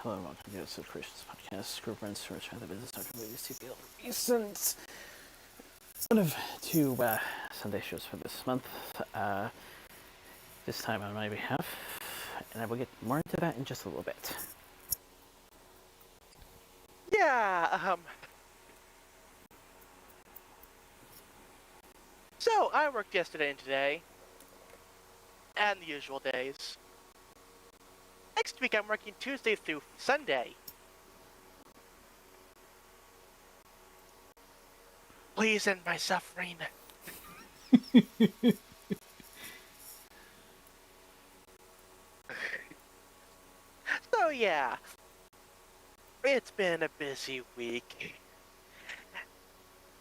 Hello and welcome to Yoda Soda Creations podcast. Group runs to return the business after movies to the recent one of two Sunday shows for this month. This time on my behalf, and I will get more into that in just a little bit. Yeah, so I worked yesterday and today, and the usual days. Next week I'm working Tuesday through Sunday. Please end my suffering. So yeah, it's been a busy week.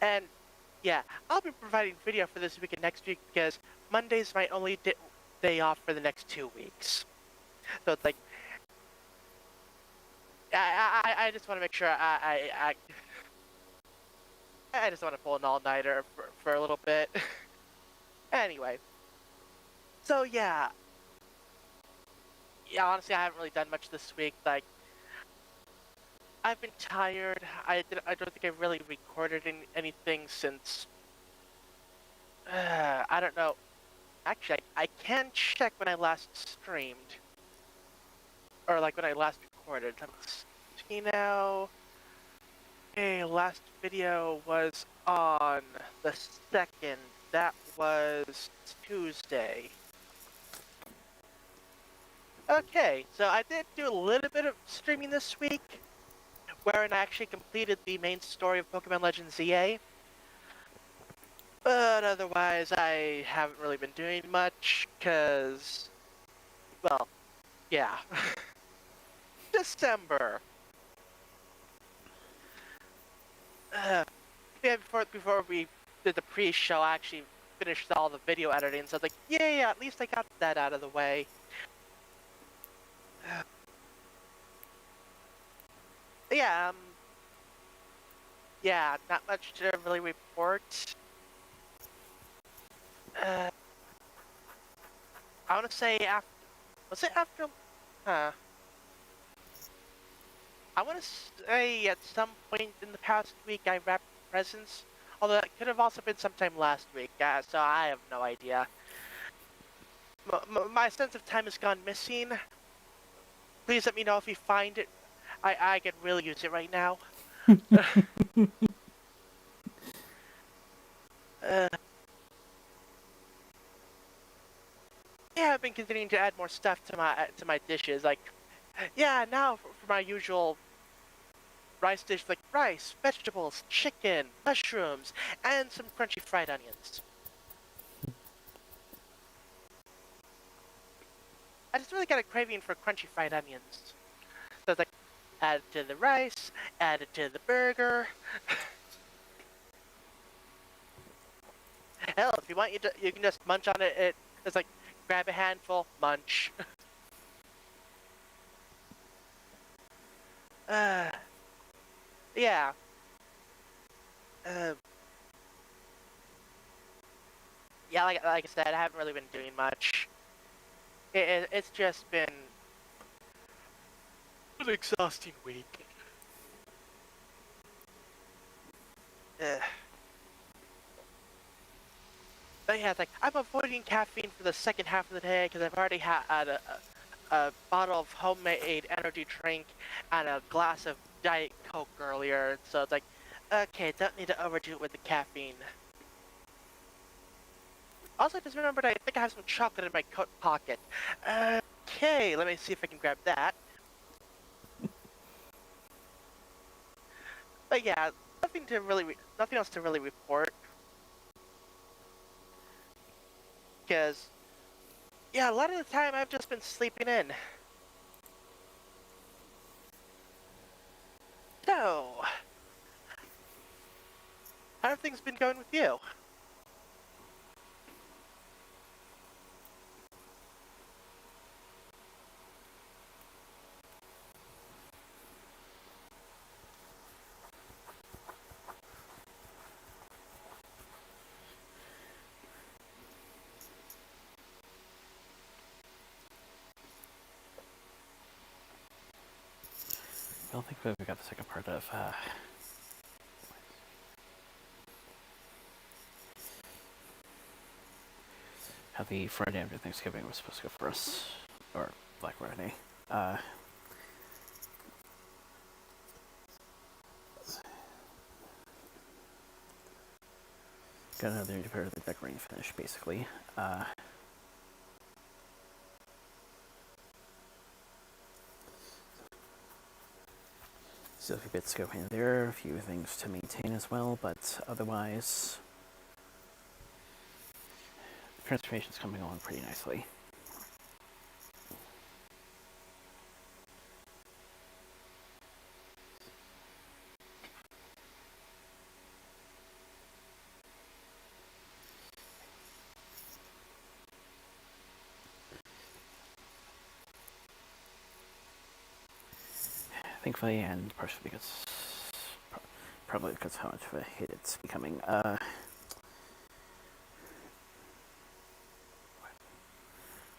And yeah, I'll be providing video for this week and next week because Monday's my only day off for the next 2 weeks. So it's like, I just want to make sure I just want to pull an all-nighter for a little bit. Anyway, so yeah, honestly, I haven't really done much this week. Like, I've been tired. I don't think I've really recorded anything since. I don't know. Actually, I can check when I last streamed, or like when I last recorded. Let's see now. Okay, last video was on the 2nd. That was Tuesday. Okay, so I did do a little bit of streaming this week, wherein I actually completed the main story of Pokemon Legends ZA. But otherwise, I haven't really been doing much, because, well, yeah. December. Yeah, before we did the pre-show, I actually finished all the video editing, so I was like, yeah, at least I got that out of the way. Yeah, yeah, not much to really report. I want to say after, was it after, I want to say at some point in the past week I wrapped presents, although it could have also been sometime last week, so I have no idea. My sense of time has gone missing. Please let me know if you find it. I could really use it right now. Yeah, I've been continuing to add more stuff to my dishes. Like, yeah, now for my usual rice dish, like rice, vegetables, chicken, mushrooms, and some crunchy fried onions. I just really got a craving for crunchy fried onions. So it's like, add it to the rice, add it to the burger. Hell, if you want, you can just munch on it. It's like, grab a handful, munch. Yeah. Uh, yeah, like I said, I haven't really been doing much. It's just been an exhausting week. But yeah, it's like, I'm avoiding caffeine for the second half of the day because I've already had a bottle of homemade energy drink and a glass of Diet Coke earlier. So it's like, okay, don't need to overdo it with the caffeine. Also, I just remembered I think I have some chocolate in my coat pocket. Okay, let me see if I can grab that. But yeah, nothing else to really report. Because, yeah, a lot of the time I've just been sleeping in. So, how have things been going with you? don't think we got the second part of how the Friday after Thanksgiving was supposed to go for us, or Black Friday. Got another new pair of the decorating finish, basically. So a few bits go in there, a few things to maintain as well, but otherwise, the transformation's coming along pretty nicely. Thankfully, and partially because, probably because how much of a hit it's becoming.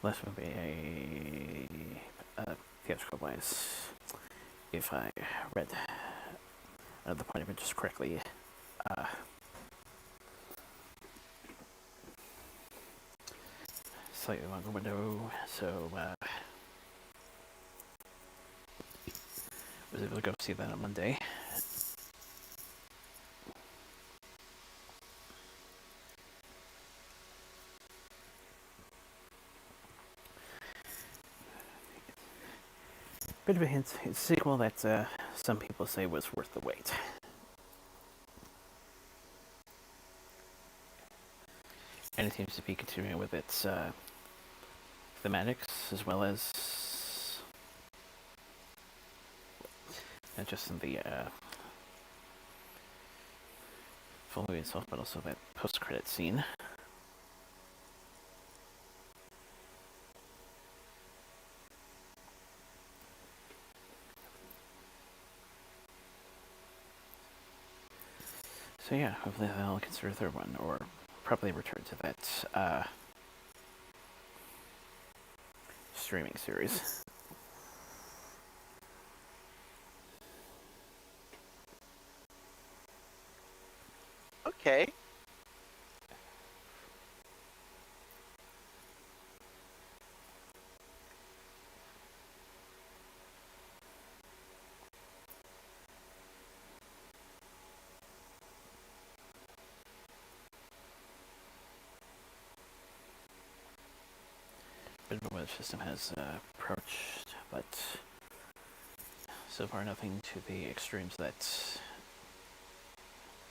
Less would be a theatrical wise, if I read the point of it just correctly. Slightly longer window, so was able to go see that on Monday. Bit of a hint, it's a sequel that some people say was worth the wait. And it seems to be continuing with its thematics as well as not just in the full movie itself, but also that post-credit scene. So yeah, hopefully they'll consider a third one, or probably return to that streaming series. Okay. Bit of a weather system has approached, but so far nothing to the extremes that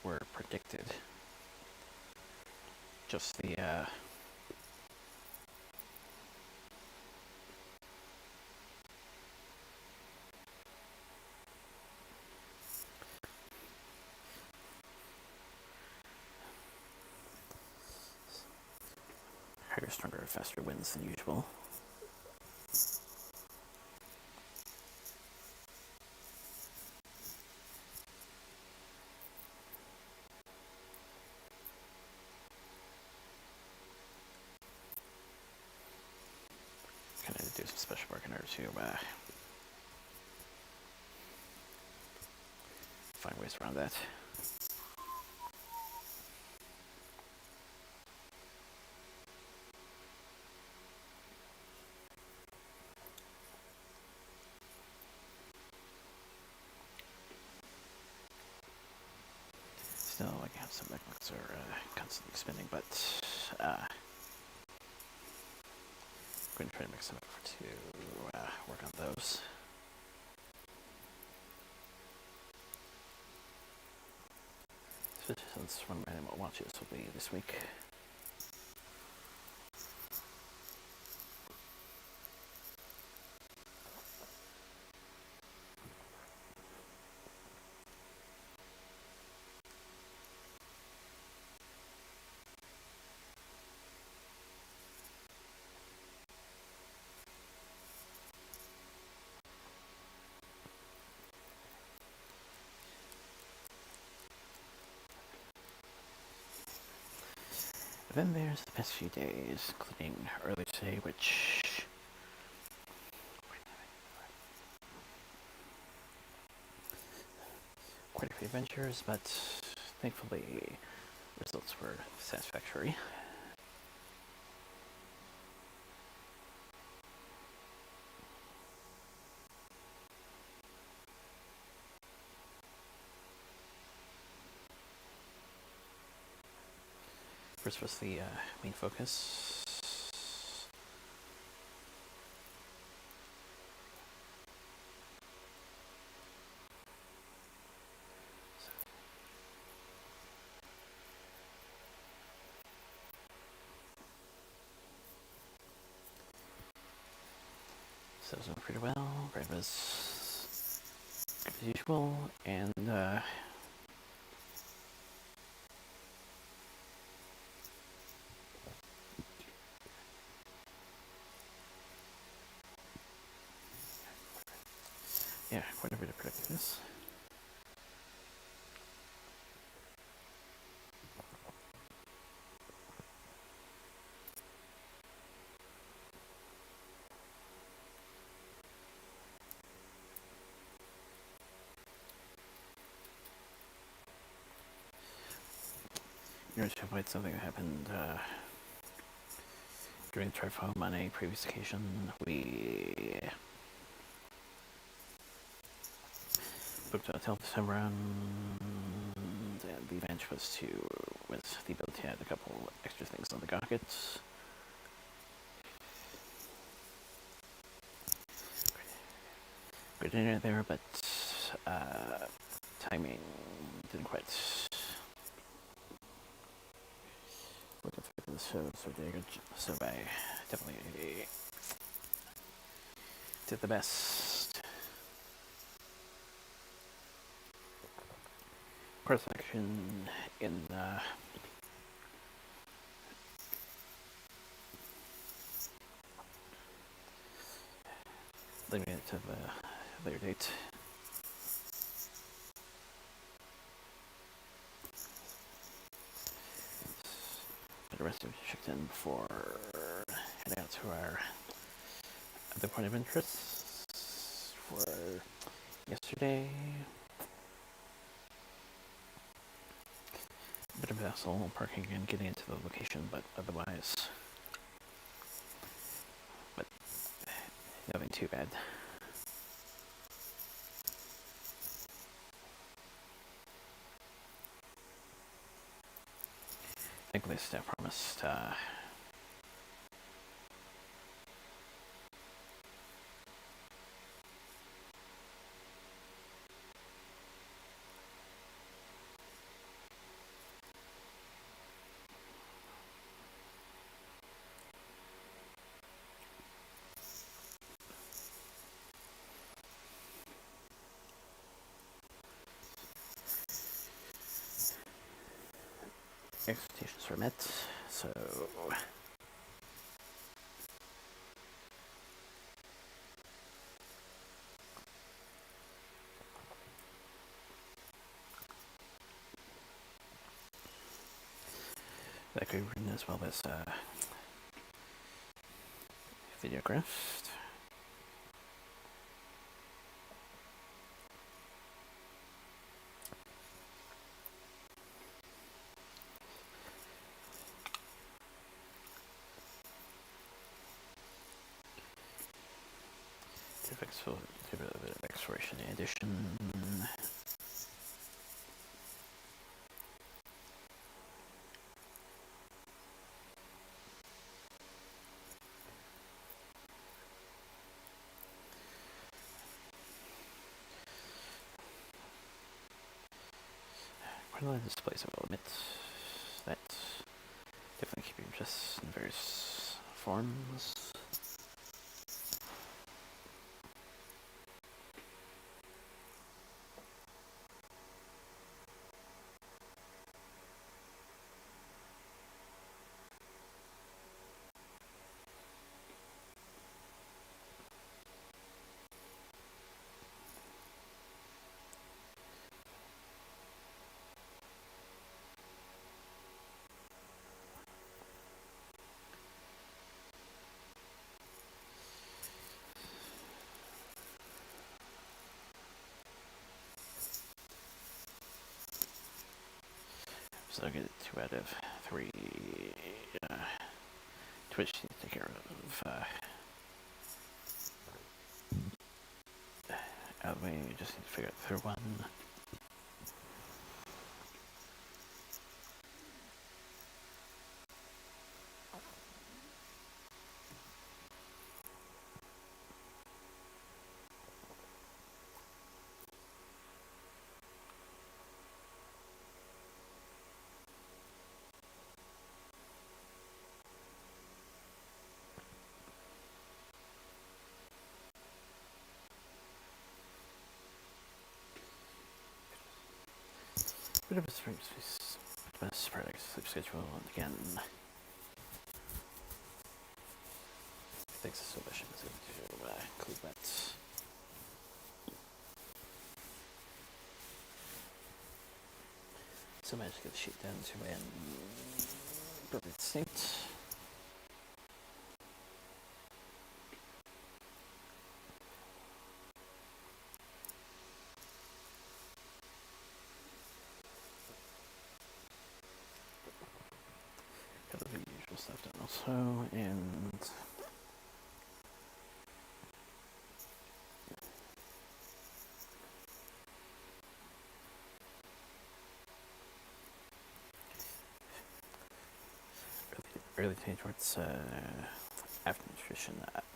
were predicted. Just the higher, stronger, faster winds than usual. Kind of do some special work in order to find ways around that. Still, I have some networks are constantly spinning, but I'm going to try to make some effort to work on those. Especially since one of my remote watches will be this week. Then there's the past few days, including early today, which the adventures, but thankfully results were satisfactory. First was the main focus. So it was doing pretty well. Brad was good as usual, and yeah, quite a bit of productiveness. In order to avoid something that happened during the drive home on a previous occasion, we booked a hotel this time around, and the advantage was the ability to add a couple extra things on the docket. Good dinner there, but timing didn't quite work out for the show, so I definitely did the best. Course action in leaving it to the later date. The rest of it checked in before heading out to our other point of interest for yesterday. A bit of a hassle parking and getting into the location, but otherwise, nothing too bad. Thankfully, staff promised expectations were met, so that could be written as well as videographed. So a bit of exploration and addition. Quite a lot of displays, I will admit. That definitely keep your interest in various forms. So I get 2 out of 3. Twitch needs to take care of. Out of the way, you just need to figure out the third one. Bit of a sporadic sleep schedule, and again, thanks to Submission is going to include that. So I managed to get the sheet down to an appropriate state. Got the usual stuff done also, and early stage towards after nutrition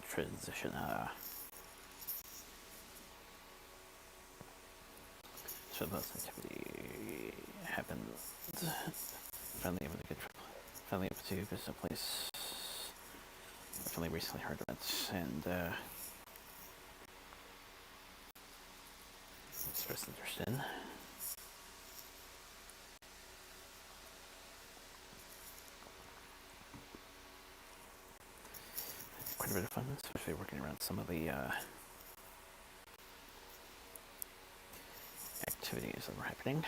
transition. So most activity happened. Finally able to visit a place I finally recently heard of it, and expressed interest in. Quite a bit of fun, especially working around some of the activities that were happening.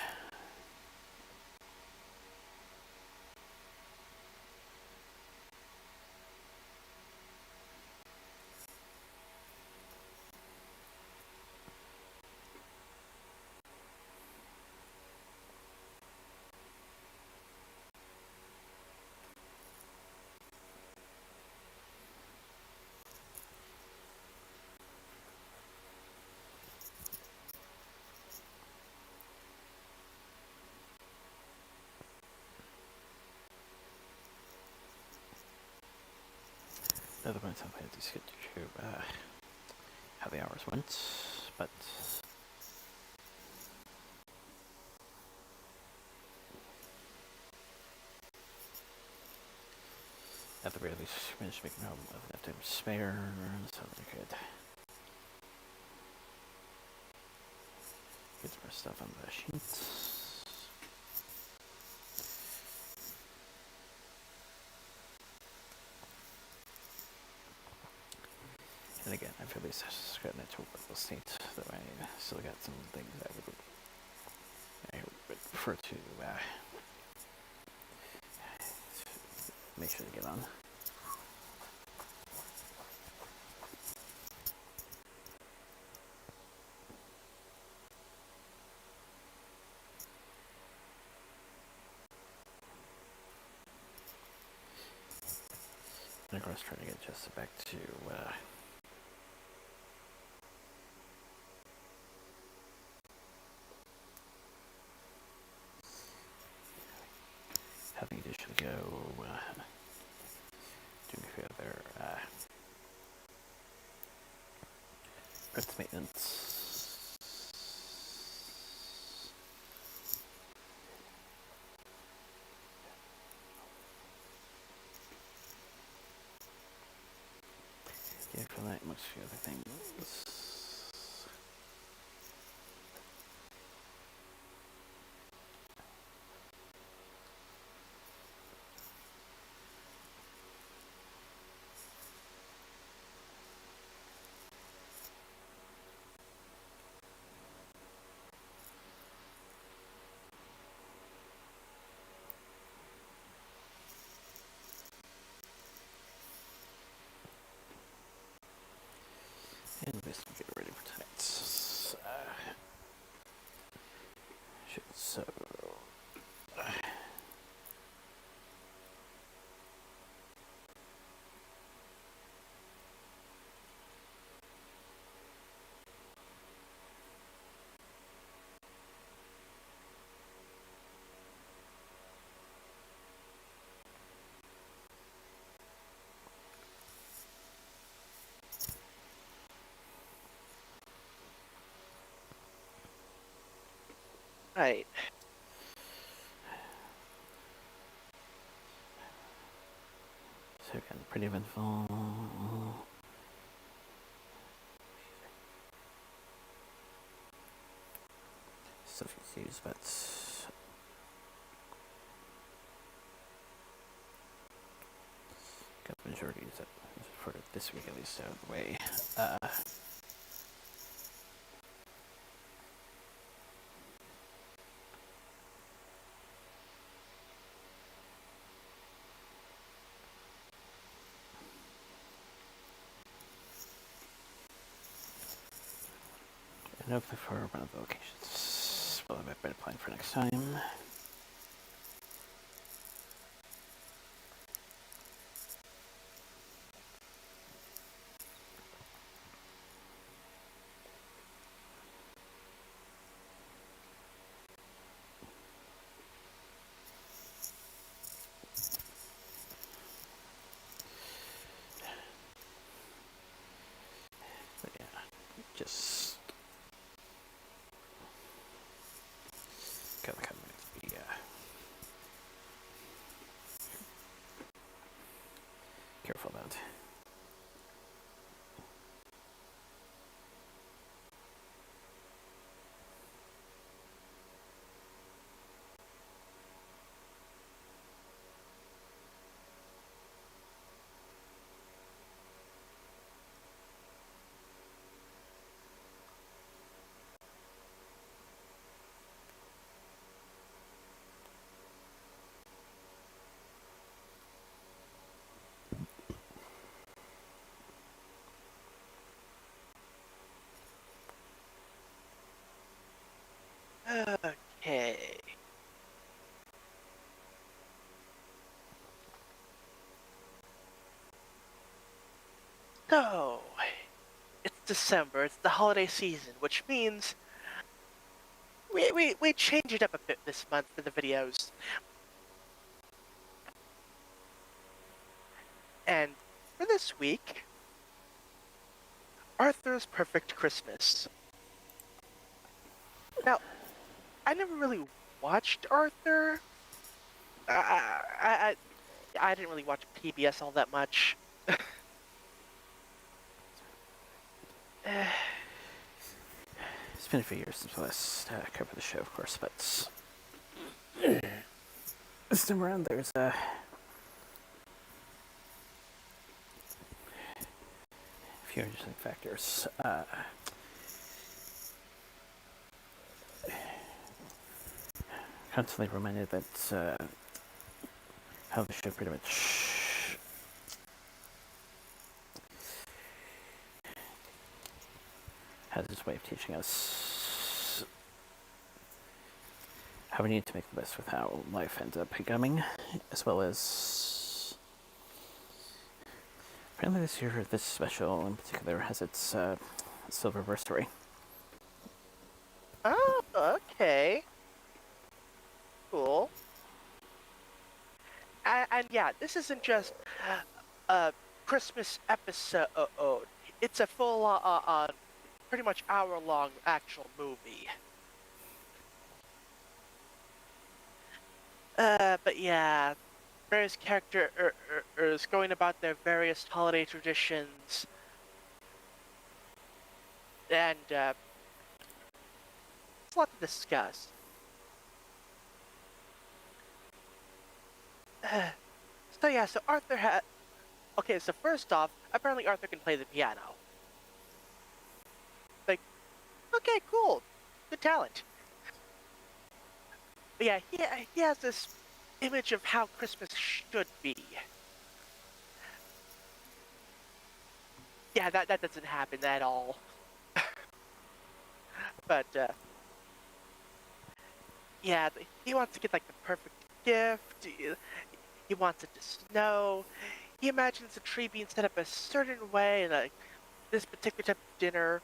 Another one I had to get to how the hours went, but at the very least, managed to make them home with enough time to spare, so they could get some more stuff on the sheet. And again, I've at least gotten it to a workable state, though I still got some things I would prefer to make sure to get on. And of course, trying to get Jessica back to having additionally go doing a few other breath maintenance. Yeah, for that, amongst a few other things. And this will get ready for tonight's shoot. So Right. So again, pretty eventful. Stuff you use, but got the majority of it for this week at least out of the way. And hopefully for one of the locations, we'll have a better plan for next time. But yeah, just gotta kind of be careful about. Okay. So, it's December, it's the holiday season, which means we changed it up a bit this month for the videos. And for this week, Arthur's Perfect Christmas. Now, I never really watched Arthur. I, I didn't really watch PBS all that much. It's been a few years since we last covered the show, of course, but this time around there's a few interesting factors. Constantly reminded that how the show pretty much has its way of teaching us how we need to make the best with how life ends up becoming, as well as apparently this year, this special in particular has its silver anniversary. Oh, okay. Cool. And yeah, this isn't just a Christmas episode. It's a full, pretty much hour-long actual movie. But yeah, various characters going about their various holiday traditions, and it's a lot to discuss. So yeah, so Arthur had. Okay, so first off, apparently Arthur can play the piano. Like, okay, cool, good talent. But yeah, he has this image of how Christmas should be. Yeah, that doesn't happen at all. But yeah, he wants to get like the perfect gift. He wants it to snow. He imagines the tree being set up a certain way and like this particular type of dinner.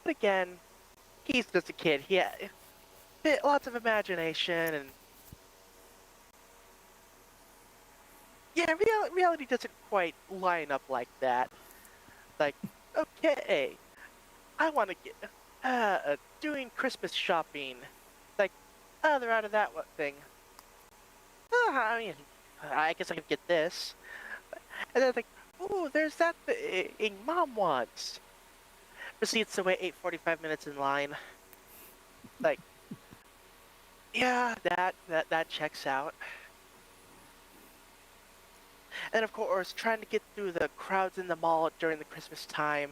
But again, he's just a kid. He had lots of imagination and yeah, reality doesn't quite line up like that. Like, okay. I want to get doing Christmas shopping. Like, they're out of that thing. I mean, I guess I could get this. And then like, oh, there's that thing Mom wants. Proceeds to wait 8:45 minutes in line. Like, yeah, that checks out. And of course, trying to get through the crowds in the mall during the Christmas time.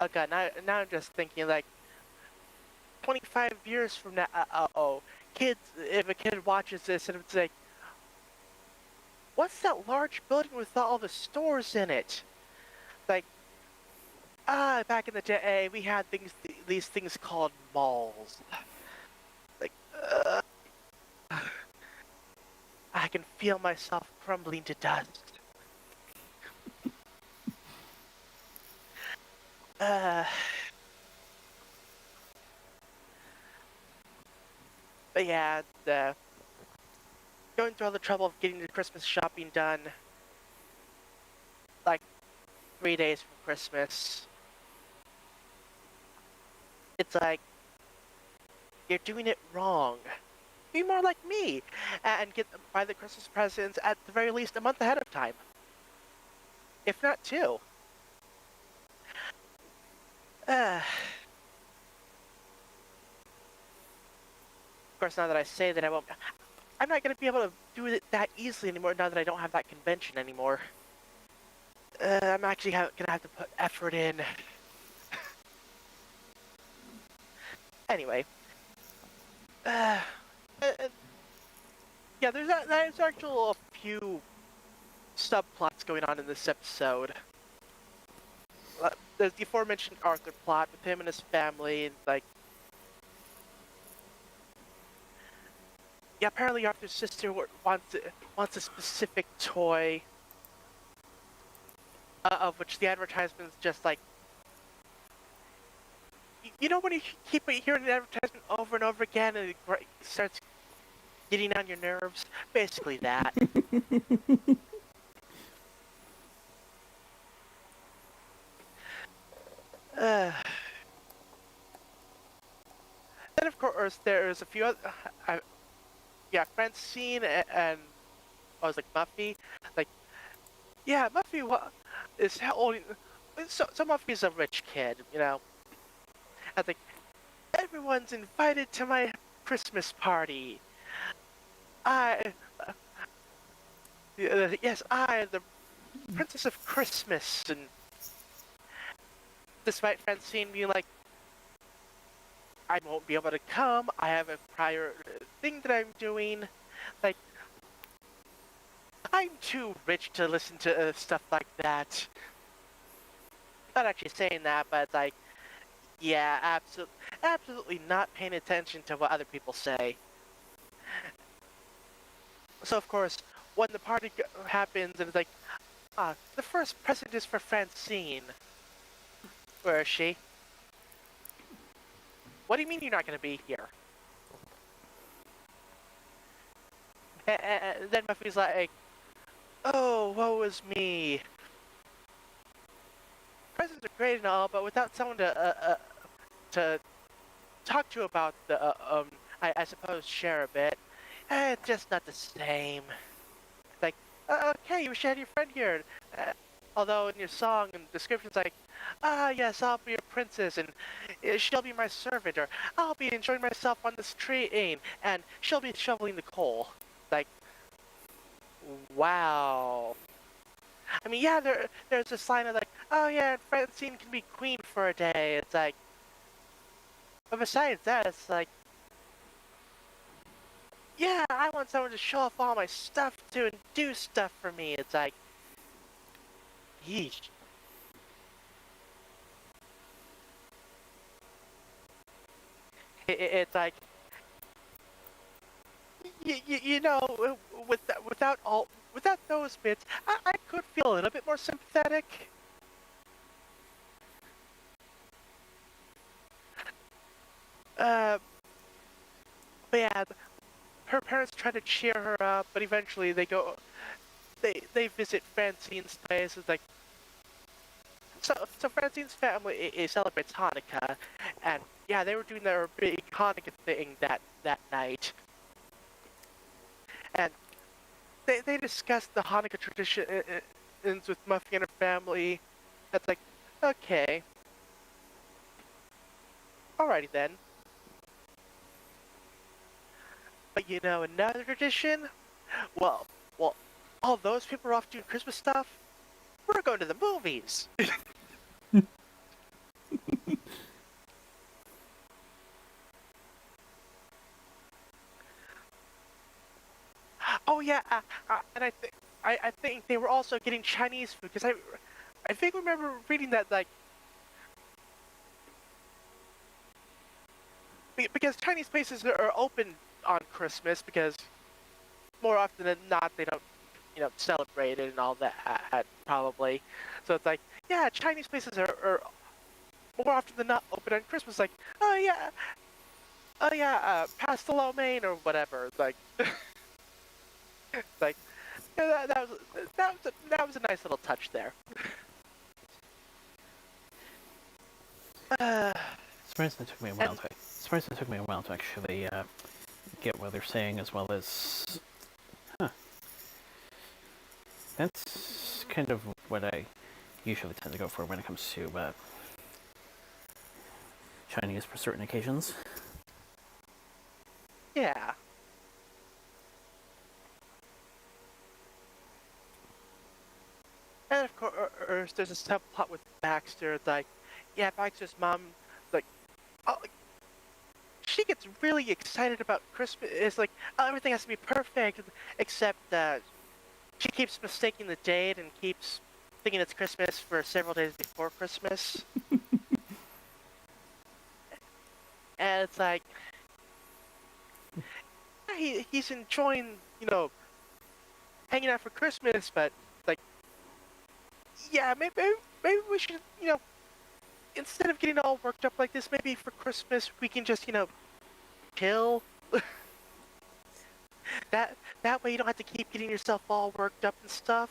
Oh god, now I'm just thinking like 25 years from now. Oh, kids, if a kid watches this and it's like, what's that large building with all the stores in it? Like, back in the day, we had these things called malls. Like, I can feel myself crumbling to dust. Uh, but yeah, going through all the trouble of getting the Christmas shopping done, like 3 days from Christmas. It's like, you're doing it wrong. Be more like me and buy the Christmas presents at the very least a month ahead of time, if not two. Of course, now that I say that, I'm not going to be able to do it that easily anymore now that I don't have that convention anymore. I'm actually going to have to put effort in. Anyway. Uh, uh, yeah, there's actually a few subplots going on in this episode. There's the aforementioned Arthur plot with him and his family, and like, yeah, apparently Arthur's sister wants a specific toy, of which the advertisement's just like, you know when you keep hearing an advertisement over and over again and it starts getting on your nerves? Basically that. uh, then of course there's a few other, yeah, Francine and I was like Muffy, like, yeah, Muffy is holding. So Muffy's a rich kid, you know. I think everyone's invited to my Christmas party. I, yes, I, the Princess of Christmas, and despite Francine being like, I won't be able to come. I have a prior thing that I'm doing. Like, I'm too rich to listen to stuff like that. Not actually saying that, but it's like, yeah, absolutely not paying attention to what other people say. So of course, when the party happens, and it's like, the first present is for Francine. Where is she? What do you mean you're not going to be here? And then Muffy's like, oh, woe is me. Presents are great and all, but without someone to talk to about I suppose share a bit, it's just not the same. Like, okay, you should have your friend here. Although in your song and descriptions, like, yes, I'll be your princess, and she'll be my servant, or I'll be enjoying myself on this train, and she'll be shoveling the coal. Like, wow. I mean, yeah, there's this line of like, oh yeah, Francine can be queen for a day. It's like, but besides that, it's like, yeah, I want someone to show off all my stuff to and do stuff for me. It's like, yeesh. It's like, you know, without those bits, I could feel a little bit more sympathetic. Uh, but yeah, her parents try to cheer her up, but eventually they go. they visit Francine's place. It's like so Francine's family celebrates Hanukkah, and yeah, they were doing their big Hanukkah thing that night, and they discussed the Hanukkah traditions with Muffy and her family. That's like, okay, alrighty then. But you know another tradition? Well, well, all those people are off doing Christmas stuff. We're going to the movies. Oh yeah, and I think they were also getting Chinese food because I think I remember reading that like because Chinese places are open on Christmas because more often than not they don't celebrate it and all that probably. So it's like yeah, Chinese places are more often than not open on Christmas. Like oh yeah, pasta lo mein or whatever. Like like yeah, that was a nice little touch there. Uh, Surprised it took me a while and to. Surprised it took me a while to actually get what they're saying, as well as. Huh. That's kind of what I usually tend to go for when it comes to Chinese for certain occasions. yeah. And of course, there's a subplot with Baxter. It's like, yeah, Baxter's mom, like, oh, she gets really excited about Christmas. It's like, oh, everything has to be perfect, except she keeps mistaking the date and keeps thinking it's Christmas for several days before Christmas. And it's like, yeah, he's enjoying, hanging out for Christmas, but like, yeah, maybe we should, instead of getting all worked up like this, maybe for Christmas we can just, chill. That way you don't have to keep getting yourself all worked up and stuff.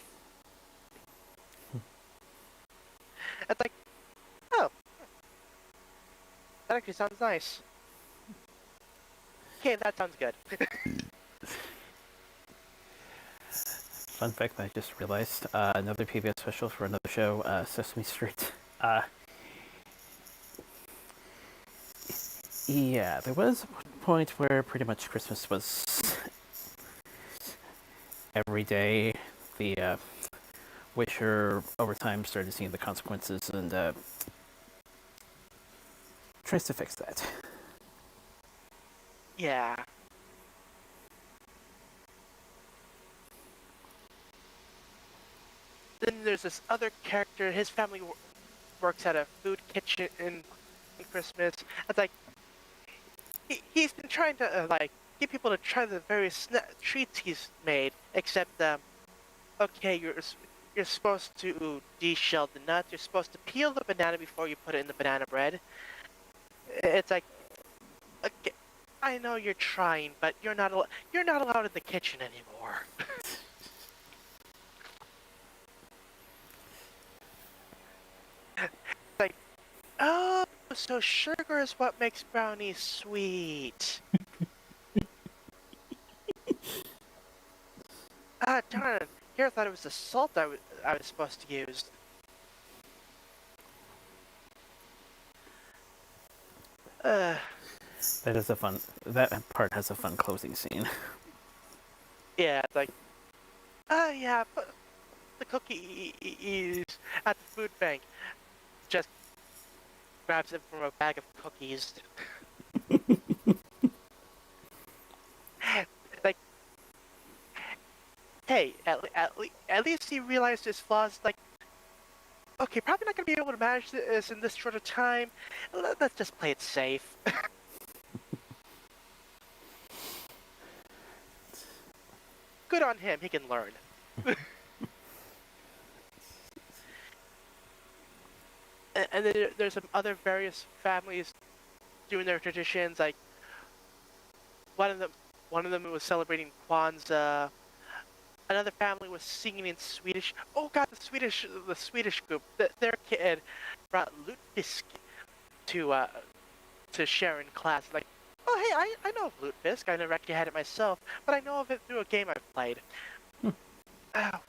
It's like, oh, that actually sounds nice. Okay, that sounds good. Fun fact that I just realized: another PBS special for another show, Sesame Street. Yeah, there was a point where pretty much Christmas was every day. The Wisher over time started seeing the consequences and tries to fix that. Yeah. Then there's this other character. His family works at a food kitchen in Christmas. It's like he's been trying to like get people to try the various treats he's made. Except okay, you're supposed to de-shell the nuts. You're supposed to peel the banana before you put it in the banana bread. It's like, okay, I know you're trying, but you're not allowed in the kitchen anymore. Like, oh, so sugar is what makes brownies sweet. Ah, darn it. Here I thought it was the salt I was supposed to use. Uh, That part has a fun closing scene. yeah, it's like, yeah, put the cookies at the food bank. Just grabs it from a bag of cookies. Like, hey, at least he realized his flaws. Like, okay, probably not gonna be able to manage this in this short of time. Let's just play it safe. Good on him, he can learn. And then there's some other various families doing their traditions. Like one of them, one of them was celebrating Kwanzaa. another family was singing in Swedish. Oh god, the Swedish group, their kid brought lutefisk to share in class. Like, oh hey, I know of lutefisk. I never actually had it myself, but I know of it through a game I've played. Oh,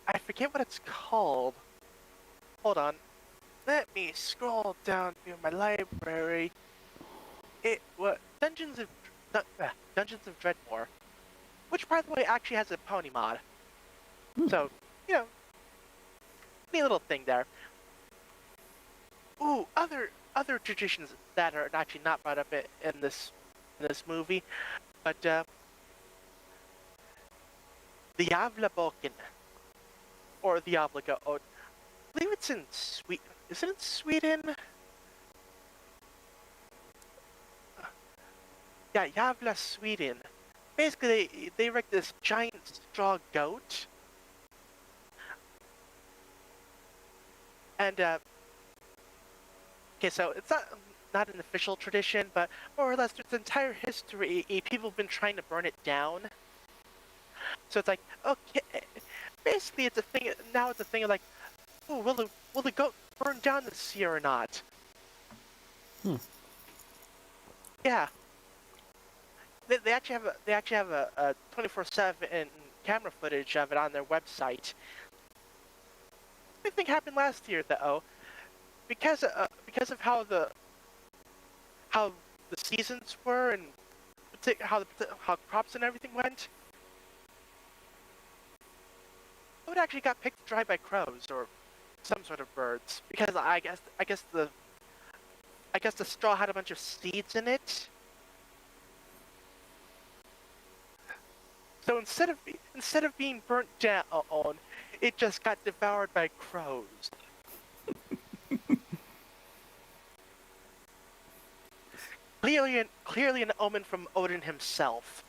I forget what it's called. Hold on. Let me scroll down through my library. It was Dungeons of Dreadmore, which, by the way, actually has a pony mod. So, you know, neat little thing there. Ooh, other traditions that are actually not brought up in this movie, but the Avlaboken or the Avlaga. Oh, I believe it's in Sweden. Is it in Sweden? Yeah, Javla, Sweden. Basically, they erect this giant straw goat, and okay, so it's not an official tradition, but more or less, through its entire history, people have been trying to burn it down. So it's like, okay, basically, it's a thing. Now it's a thing of like, oh, will the goat burn down this year or not? Yeah, they actually have a 24/7 camera footage of it on their website. Same thing happened last year though, because of how the seasons were and how crops and everything went. It actually got picked dry by crows or some sort of birds because I guess the straw had a bunch of seeds in it. So instead of being burnt down, it just got devoured by crows. Clearly an omen from Odin himself.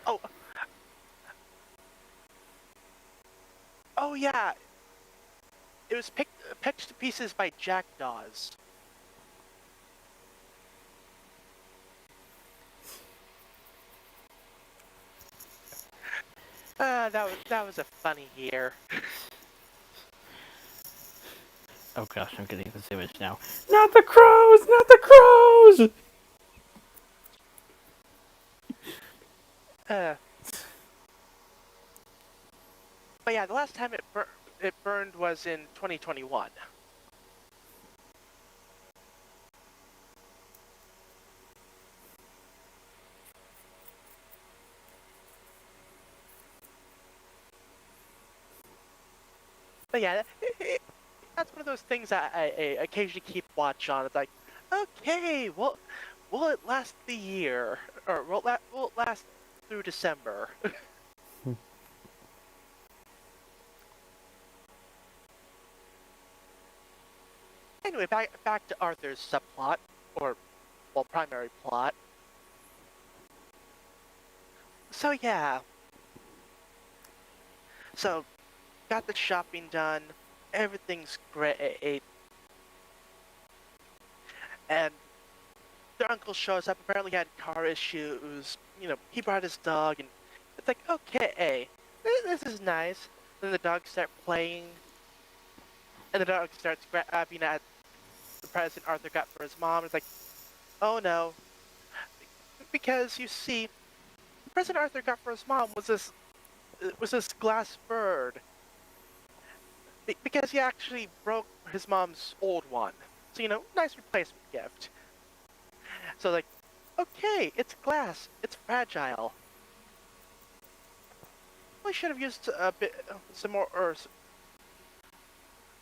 Oh, oh yeah, it was picked to pieces by jackdaws. That was a funny year. Oh gosh, I'm getting this image now. Not the crows! Not the crows! Uh, but yeah, the last time it burned was in 2021. But yeah, that's one of those things I occasionally keep watch on. It's like, okay, well, will it last the year, or will it last through December? Anyway, back to Arthur's subplot, or well, primary plot. So yeah, so got the shopping done, everything's great, and their uncle shows up. Apparently, he had car issues. You know, he brought his dog, and it's like, okay, this is nice. Then the dogs start playing, and the dog starts grabbing at the present Arthur got for his mom. It's like, oh no, because you see, the present Arthur got for his mom was this glass bird. Because he actually broke his mom's old one. So, you know, nice replacement gift. So, like, okay, it's glass, it's fragile. We should have used a bit, some more, or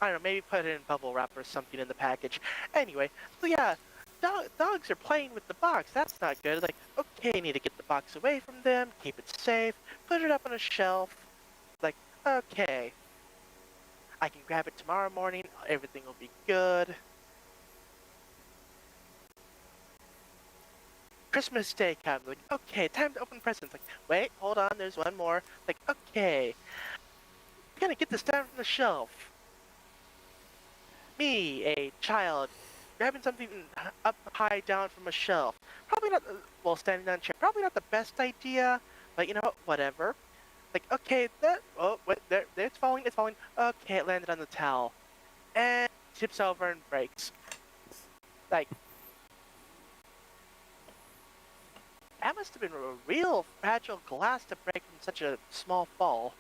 I don't know, maybe put it in bubble wrap or something in the package. Anyway, so yeah, dogs are playing with the box. That's not good. Like, okay, I need to get the box away from them, keep it safe, put it up on a shelf. Like, okay, I can grab it tomorrow morning. Everything will be good. Christmas Day comes. Like, okay, time to open presents. Like, wait, hold on, there's one more. Like, okay, gotta get this down from the shelf. Me, a child, grabbing something up high down from a shelf. Probably not, well, standing on a chair. Probably not the best idea, but you know what? Whatever. Like, okay, oh, wait, there, it's falling, it's falling. Okay, it landed on the towel. And tips over and breaks. Like, that must have been a real fragile glass to break from such a small fall.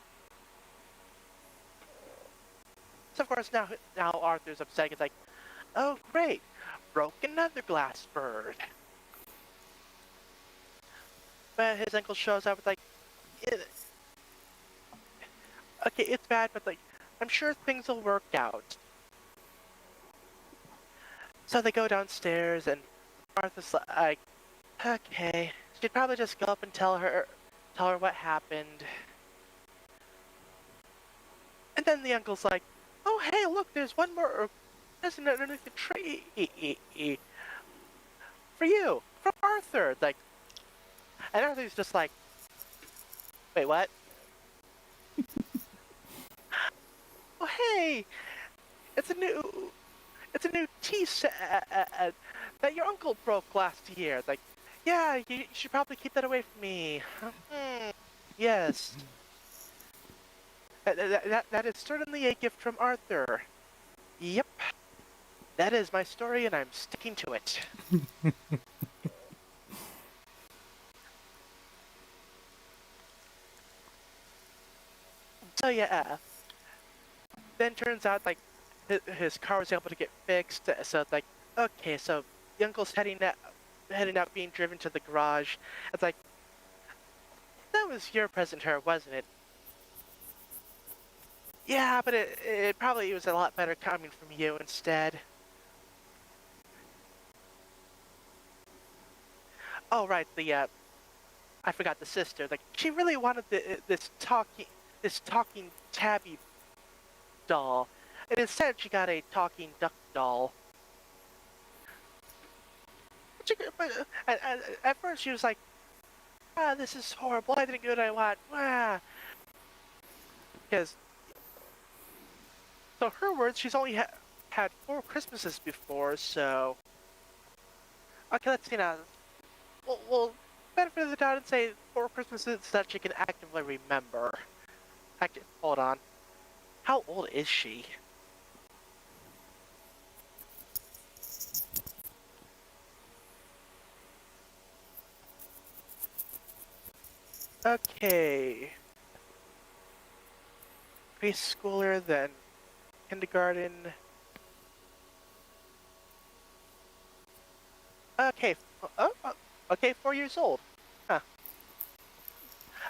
So of course now Arthur's upset. He's like, oh great, broke another glass bird. But his uncle shows up with like, okay, it's bad, but like, I'm sure things will work out. So they go downstairs, and Arthur's like, okay, she'd probably just go up and tell her what happened. And then the uncle's like, oh hey, look, there's one more present underneath the tree for you, from Arthur. Like, and Arthur's just like, wait, what? Oh hey, it's a new it's a new tea set that your uncle broke last year. Like, yeah, you should probably keep that away from me. Yes. That is certainly a gift from Arthur. Yep. That is my story, and I'm sticking to it. So yeah, then turns out like his car was able to get fixed. So it's like, okay, so the uncle's heading out, being driven to the garage. It's like, that was your present to her, wasn't it? Yeah, but it probably was a lot better coming from you instead. Oh right, the I forgot the sister. Like, she really wanted this talking tabby doll, and instead she got a talking duck doll. But at first she was like, ah, this is horrible. I didn't get what I want. Ah, because so her words, she's only had 4 Christmases before. So okay, let's see now. We'll benefit of the doubt and say 4 Christmases that she can actively remember. Hold on. How old is she? Okay. Preschooler, then kindergarten. Okay. Okay, 4 years old. Huh.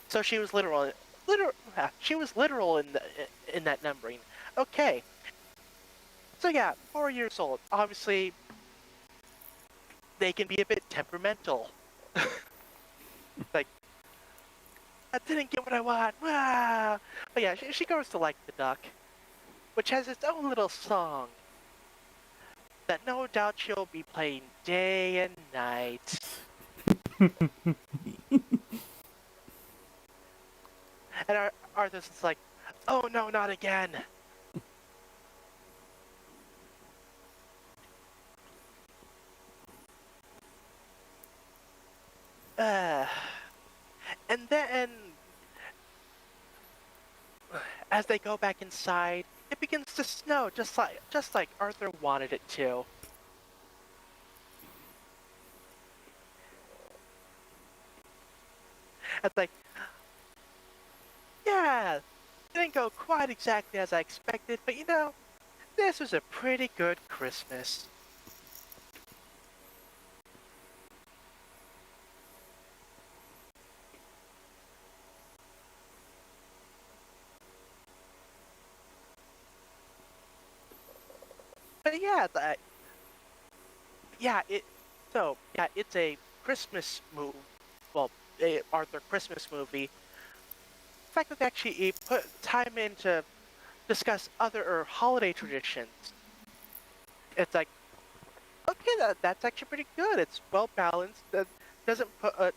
So she was she was literal in that numbering. Okay. So yeah, 4 years old. Obviously, they can be a bit temperamental. Like, I didn't get what I want. Ah! But yeah, she goes to like the duck, which has its own little song that no doubt she'll be playing day and night. And Arthur's just like, oh no, not again. Uh, and then, as they go back inside, it begins to snow, just like Arthur wanted it to. It's like, yeah, didn't go quite exactly as I expected, but you know, this was a pretty good Christmas. But yeah, yeah, it's a Christmas movie. Well, a Arthur Christmas movie. The fact that they actually put time in to discuss other holiday traditions. It's like, okay, that's actually pretty good. It's well balanced. That doesn't put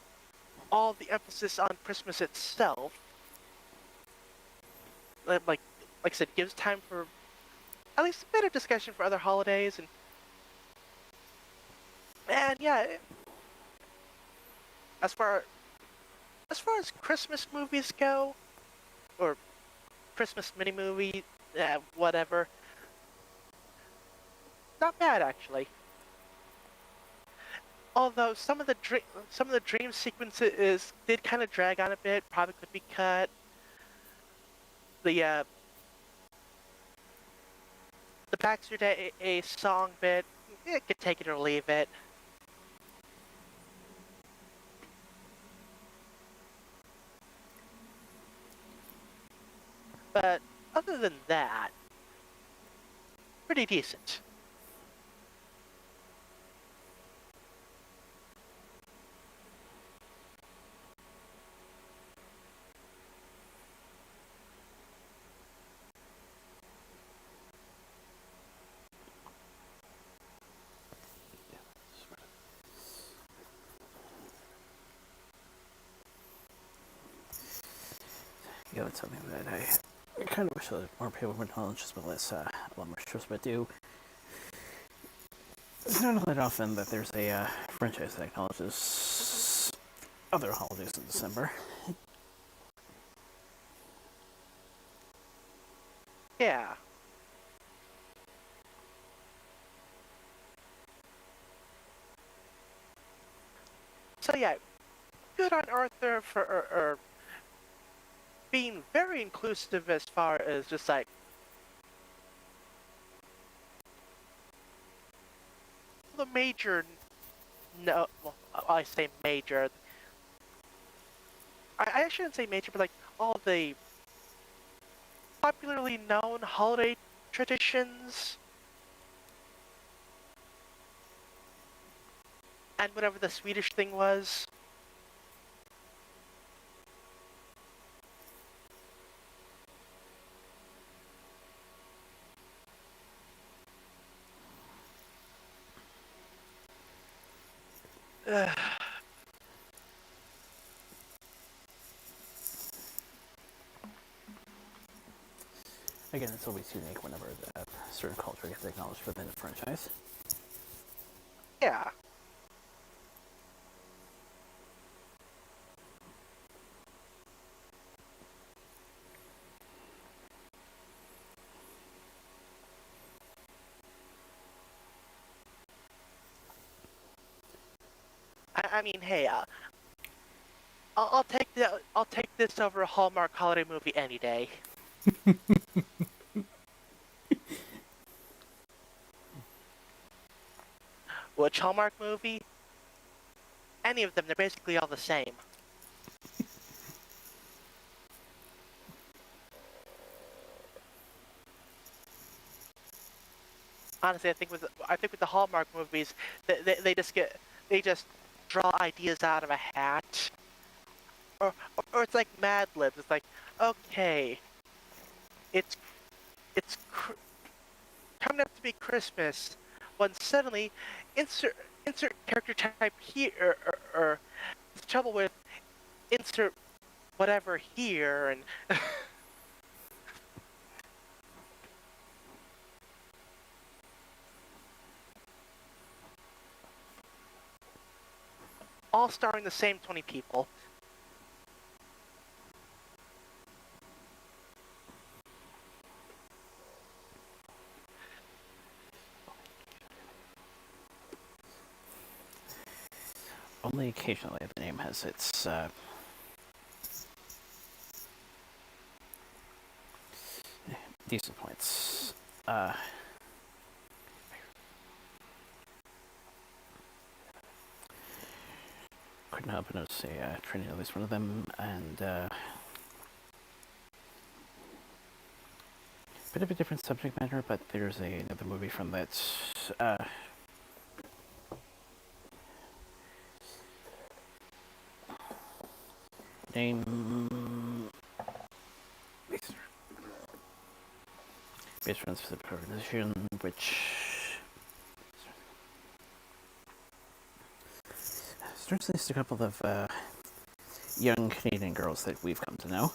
all the emphasis on Christmas itself. Like I said, gives time for at least a bit of discussion for other holidays, and And yeah, as far as Christmas movies go, or Christmas mini movie, whatever, not bad actually. Although some of the dream sequences did kind of drag on a bit, probably could be cut. The the Baxter Day a song bit, it could take it or leave it. But other than that, pretty decent. Yeah, that's something that I kind of wish that more people would knowledge as well as a lot more shows, but do. It's not all that often that there's a franchise that acknowledges other holidays in December. Yeah. So yeah, good on Arthur for being very inclusive as far as just like the major. No, well, I say major. I shouldn't say major, but like all the popularly known holiday traditions and whatever the Swedish thing was. Again, it's always unique whenever a certain culture gets acknowledged within a franchise. Yeah. I mean, hey, I'll take this over a Hallmark holiday movie any day. Which Hallmark movie? Any of them, they're basically all the same. Honestly, I think with the Hallmark movies, they just draw ideas out of a hat, or it's like Mad Libs. It's like, okay, it's it's coming up to be Christmas, when suddenly insert character type here, or the trouble with insert whatever here, and all starring the same 20 people. Only occasionally the name has its decent points. Couldn't help but notice a training at least one of them, and bit of a different subject matter, but there's another movie from that name based on a specific organization, which starts at least a couple of young Canadian girls that we've come to know.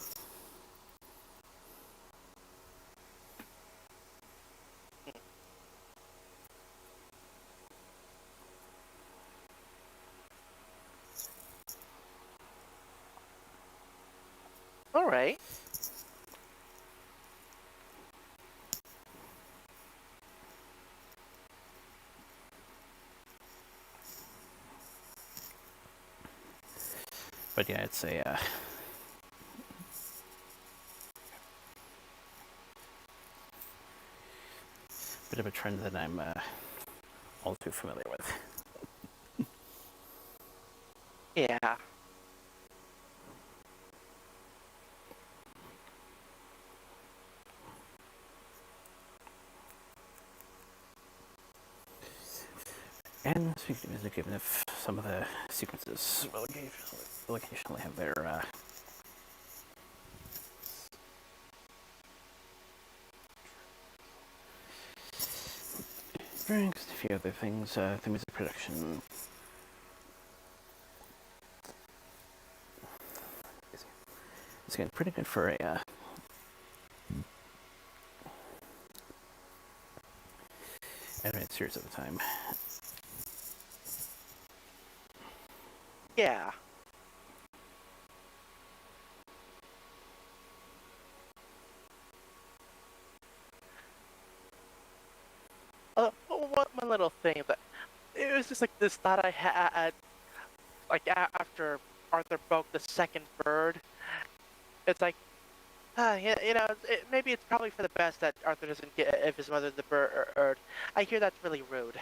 All right. But yeah, it's a bit of a trend that I'm all too familiar with. Yeah. And speaking of music, even if some of the sequences will occasionally have their drinks, a few other things, the music production is getting pretty good for a animated series at the time. Yeah. One little thing that it was just like this thought I had, like after Arthur broke the second bird. It's like, maybe it's probably for the best that Arthur doesn't get if his mother the bird. I hear that's really rude.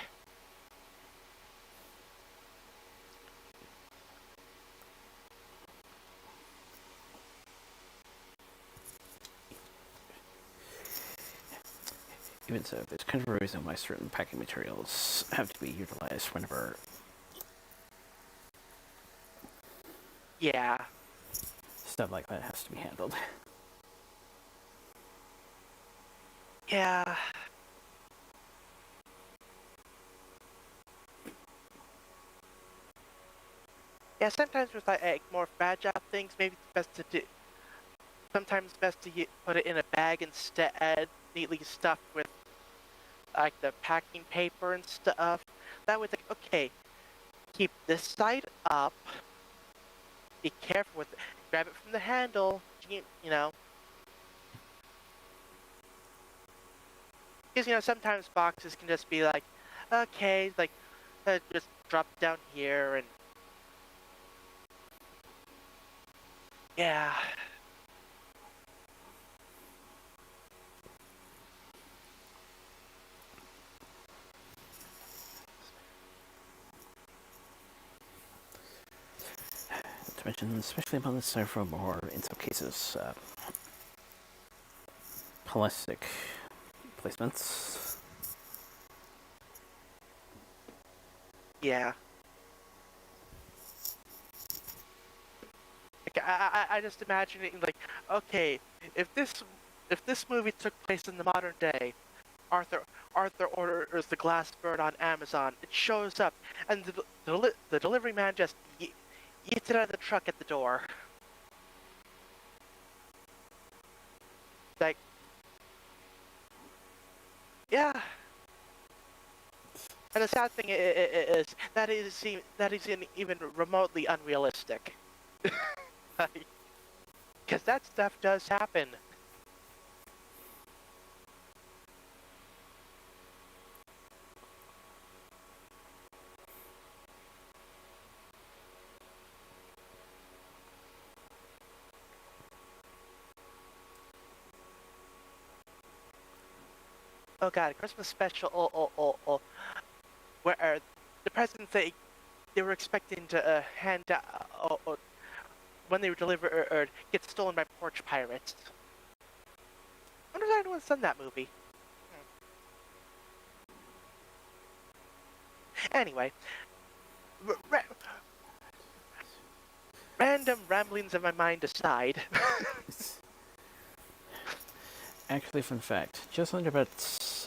Even so, there's kind of a reason why certain packing materials have to be utilized whenever Yeah. stuff like that has to be handled. Yeah. Yeah, sometimes with like more fragile things, maybe it's best to do. Sometimes it's best to put it in a bag instead, neatly stuffed with like the packing paper and stuff. That way, it's like, okay, keep this side up. Be careful with it. Grab it from the handle. You know, because sometimes boxes can just be like, okay, like just drop down here and yeah. Not to mention, especially on the styrofoam or in some cases, plastic placements. Yeah. Like, I just imagine it like, okay, if this if this movie took place in the modern day, Arthur Arthur orders the glass bird on Amazon. It shows up, and the delivery man just eats it out of the truck at the door. Like, yeah. And the sad thing is that isn't even remotely unrealistic. Because that stuff does happen. Oh god, Christmas special. Where the presents they were expecting to hand out when they were delivered get stolen by porch pirates. I wonder if anyone's done that movie. Anyway, ra random ramblings of my mind aside. Actually, fun fact, just learned about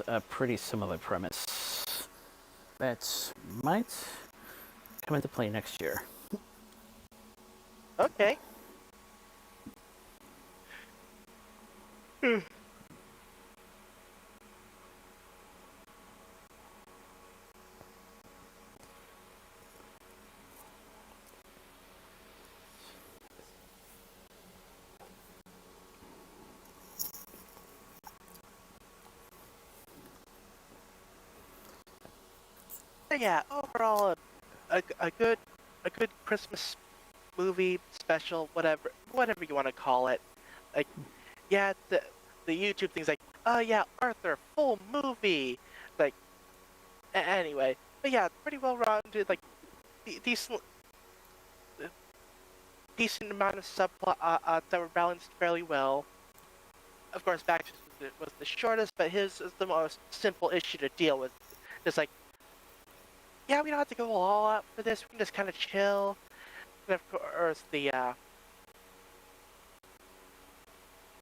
a pretty similar premise that might come into play next year. Okay. yeah, overall, a good Christmas movie special, whatever you want to call it. Like, yeah, the YouTube things like, oh yeah, Arthur full movie. Like, anyway, but yeah, pretty well rounded. Like, decent decent amount of subplot that were balanced fairly well. Of course, Baxter's was the shortest, but his is the most simple issue to deal with. Just like, yeah, we don't have to go all out for this. We can just kind of chill. And of course, the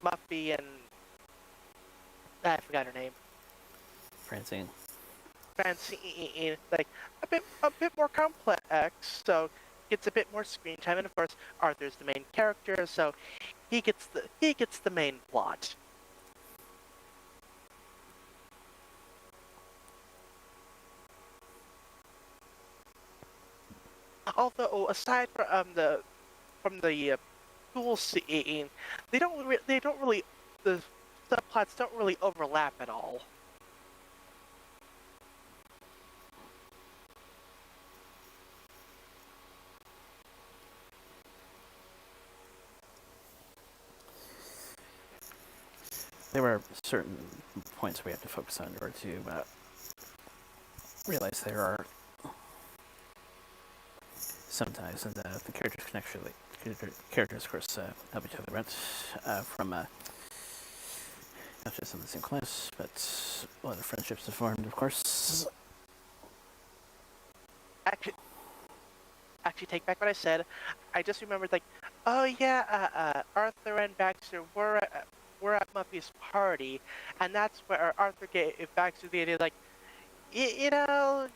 Muffy and I forgot her name, Francine. Francine, like a bit more complex, so gets a bit more screen time. And of course, Arthur's the main character, so he gets the main plot. Although aside from the school scene, they don't really the subplots don't really overlap at all. There are certain points we have to focus on in order to realize there are sometimes, and the characters can actually, characters, of course, help each other out from not just in the same class, but a lot of friendships have formed, of course. Actually, take back what I said. I just remembered, like, oh yeah, Arthur and Baxter were at Muffy's party, and that's where Arthur gave Baxter the idea, like, you know,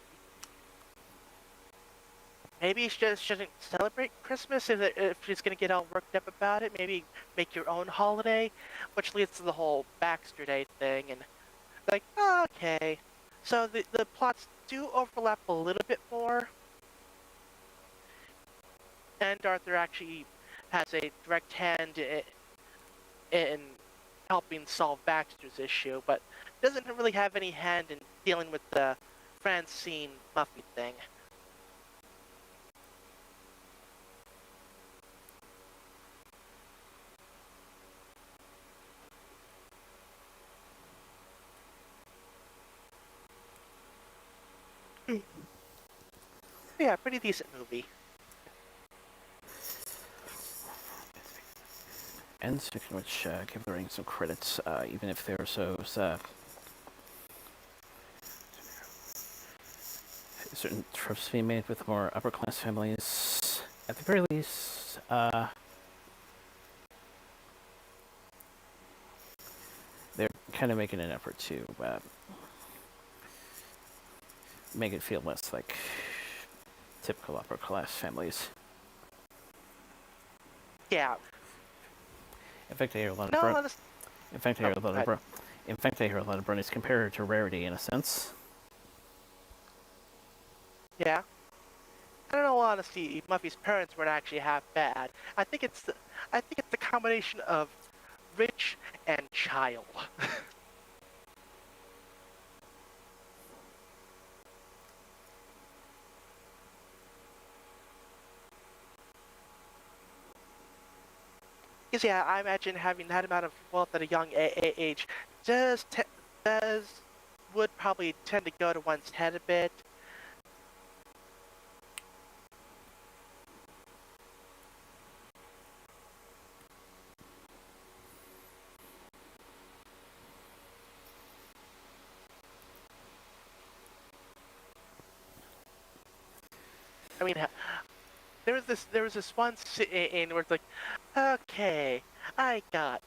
maybe she just shouldn't celebrate Christmas if she's gonna get all worked up about it. Maybe make your own holiday, which leads to the whole Baxter Day thing. And like, oh, okay, so the plots do overlap a little bit more, and Arthur actually has a direct hand in helping solve Baxter's issue, but doesn't really have any hand in dealing with the Francine Muffy thing. Yeah, pretty decent movie. And speaking of which, give the ring some credits, even if there's those certain tropes being made with more upper class families. At the very least, they're kind of making an effort to make it feel less like typical upper class families. Yeah. In fact, I hear a lot of No, honest. in fact, I hear a lot of in fact, I hear a lot of bronies compare her to Rarity in a sense. Yeah. I don't know, honestly, Muffy's parents weren't actually half bad. I think it's the combination of rich and child. Because yeah, I imagine having that amount of wealth at a young age just does would probably tend to go to one's head a bit. I mean, there was this one scene where it's like, okay, I got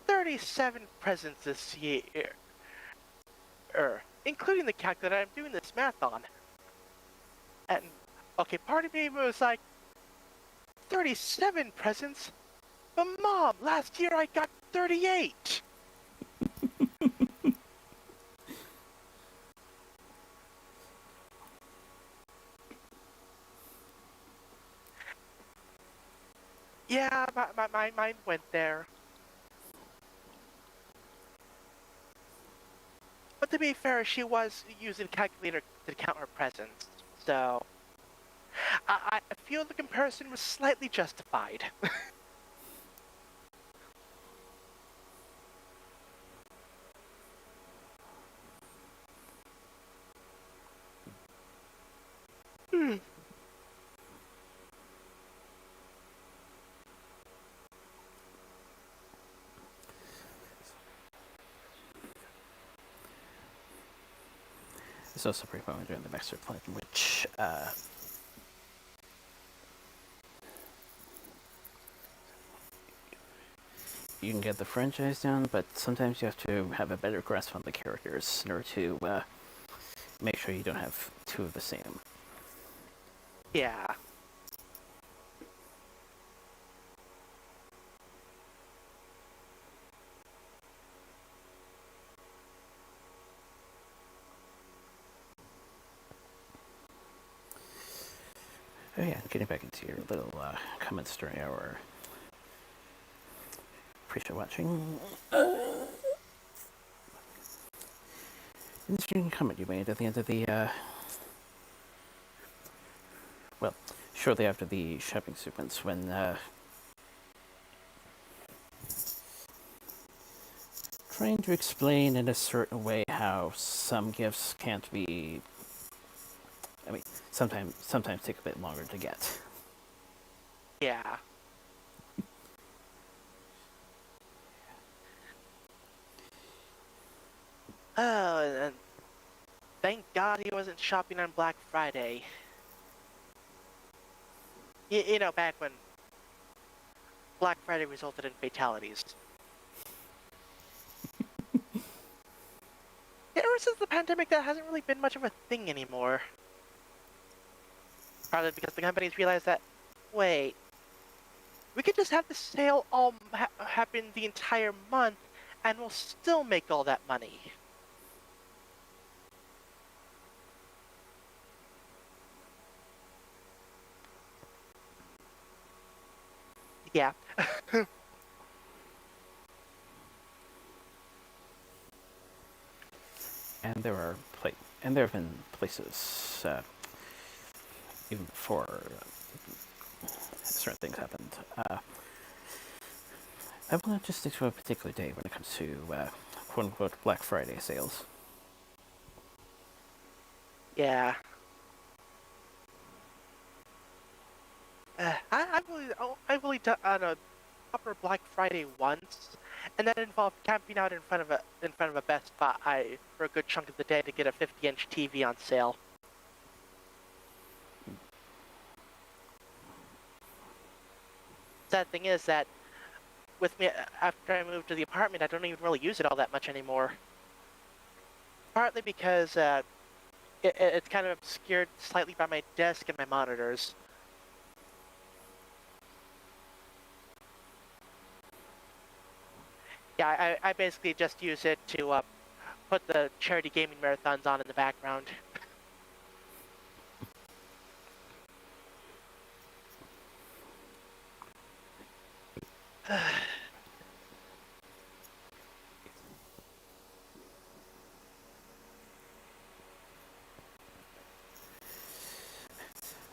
37 presents this year, including the calculator I'm doing this math on. And okay, part of me was like, 37 presents? But mom, last year I got 38. Yeah, my mind went there. But to be fair, she was using a calculator to count her presence. So I feel the comparison was slightly justified. Hmm. There's also a brief moment during the master plan in which you can get the franchise down, but sometimes you have to have a better grasp on the characters in order to make sure you don't have two of the same. Yeah. Oh yeah, getting back into your little comments during our pre-show watching. Interesting comment you made at the end of the, well, shortly after the shopping sequence when trying to explain in a certain way how some gifts can't be, I mean, sometimes take a bit longer to get. Yeah. Oh, and thank God he wasn't shopping on Black Friday. You know, back when Black Friday resulted in fatalities. Ever since the pandemic, that hasn't really been much of a thing anymore. Probably because the companies realized that, wait, we could just have the sale all happen the entire month, and we'll still make all that money. Yeah. And there have been places even before certain things happened. I will not just stick to a particular day when it comes to quote unquote Black Friday sales. Yeah. I've only done on a proper Black Friday once, and that involved camping out in front of a Best Buy for a good chunk of the day to get a 50-inch TV on sale. Sad thing is that with me after I moved to the apartment, I don't even really use it all that much anymore. Partly because it's kind of obscured slightly by my desk and my monitors. Yeah, I basically just use it to put the charity gaming marathons on in the background.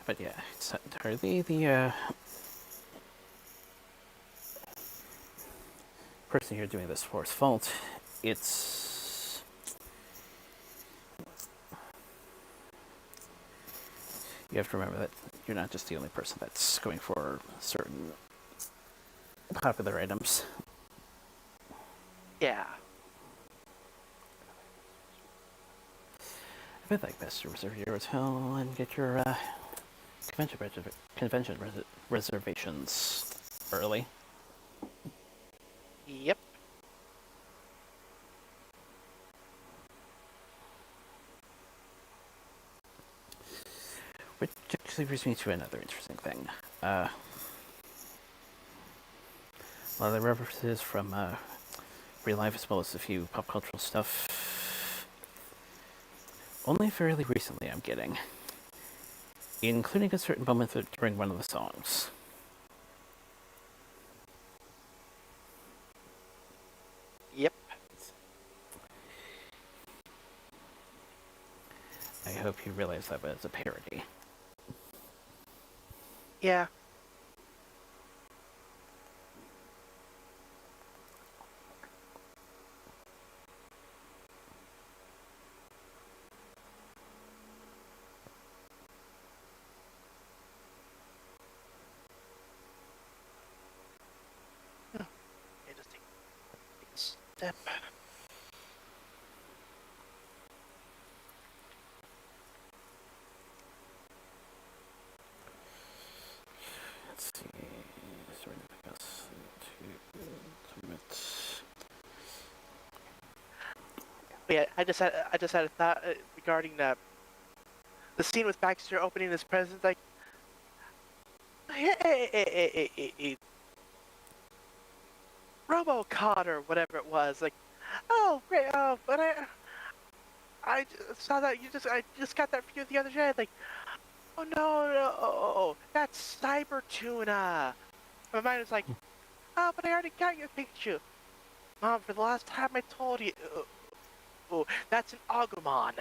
But yeah, it's not entirely the person here doing this for's fault. It's you have to remember that you're not just the only person that's going for certain popular items. Yeah. I'd like best to reserve your hotel and get your convention reservations early. Yep. Which actually brings me to another interesting thing. A lot of the references from real life as well as a few pop cultural stuff. Only fairly recently I'm getting. Including a certain moment during one of the songs. Yep. I hope you realize that was a parody. Yeah. Okay, just take a step. Let's see. Is there anything else to submit? But yeah, I just had a thought regarding the scene with Baxter opening his presents, like, hey, RoboCod or whatever it was, like, oh great, oh, but saw that I just got that for you the other day, like, oh no, that's Cyber Tuna. My mind was like, oh, but I already got your Pikachu. Mom, for the last time I told you, oh, that's an Agumon.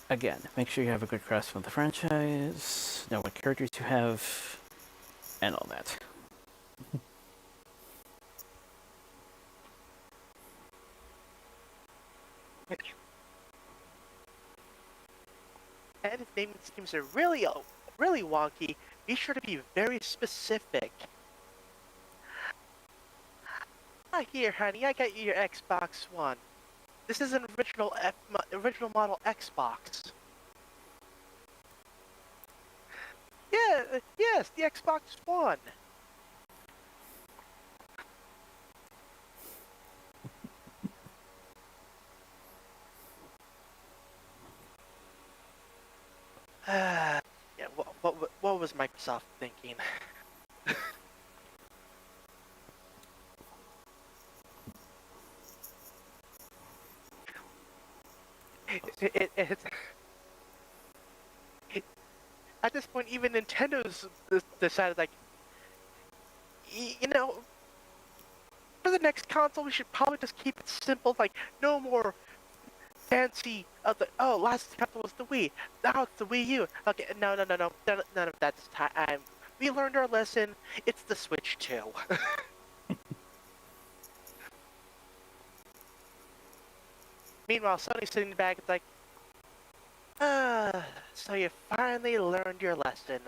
Again, make sure you have a good grasp of the franchise, know what characters you have, and all that. And if naming schemes are really wonky, be sure to be very specific. Ah, here, honey, I got you your Xbox One. This is an original model Xbox. Yeah, yes, the Xbox One. Yeah, what was Microsoft thinking? It's at this point, even Nintendo's decided, like, you know, for the next console, we should probably just keep it simple. Like, no more fancy of the, oh, last console was the Wii, now it's the Wii U. Okay, no, none of that this time. We learned our lesson. It's the Switch 2. Meanwhile, Sony's sitting back. It's like, so you finally learned your lesson.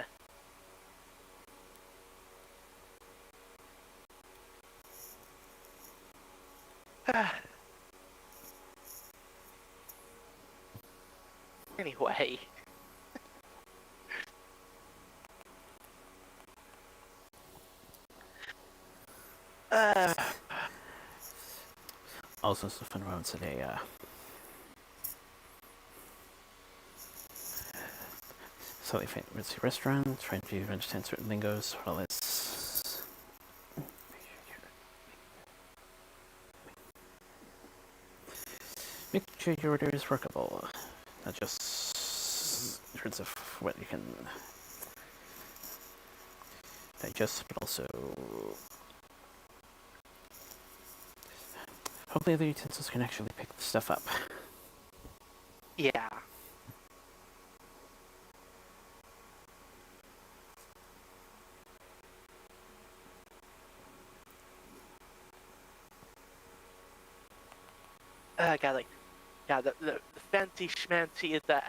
Anyway. Uh, Also, some fun moments today. Slightly fancy restaurant, trying to understand certain lingos, while it's make sure your order is workable, not just in terms of what you can digest, but also hopefully the utensils can actually pick the stuff up. yeah. God, like, yeah, the fancy schmancy at the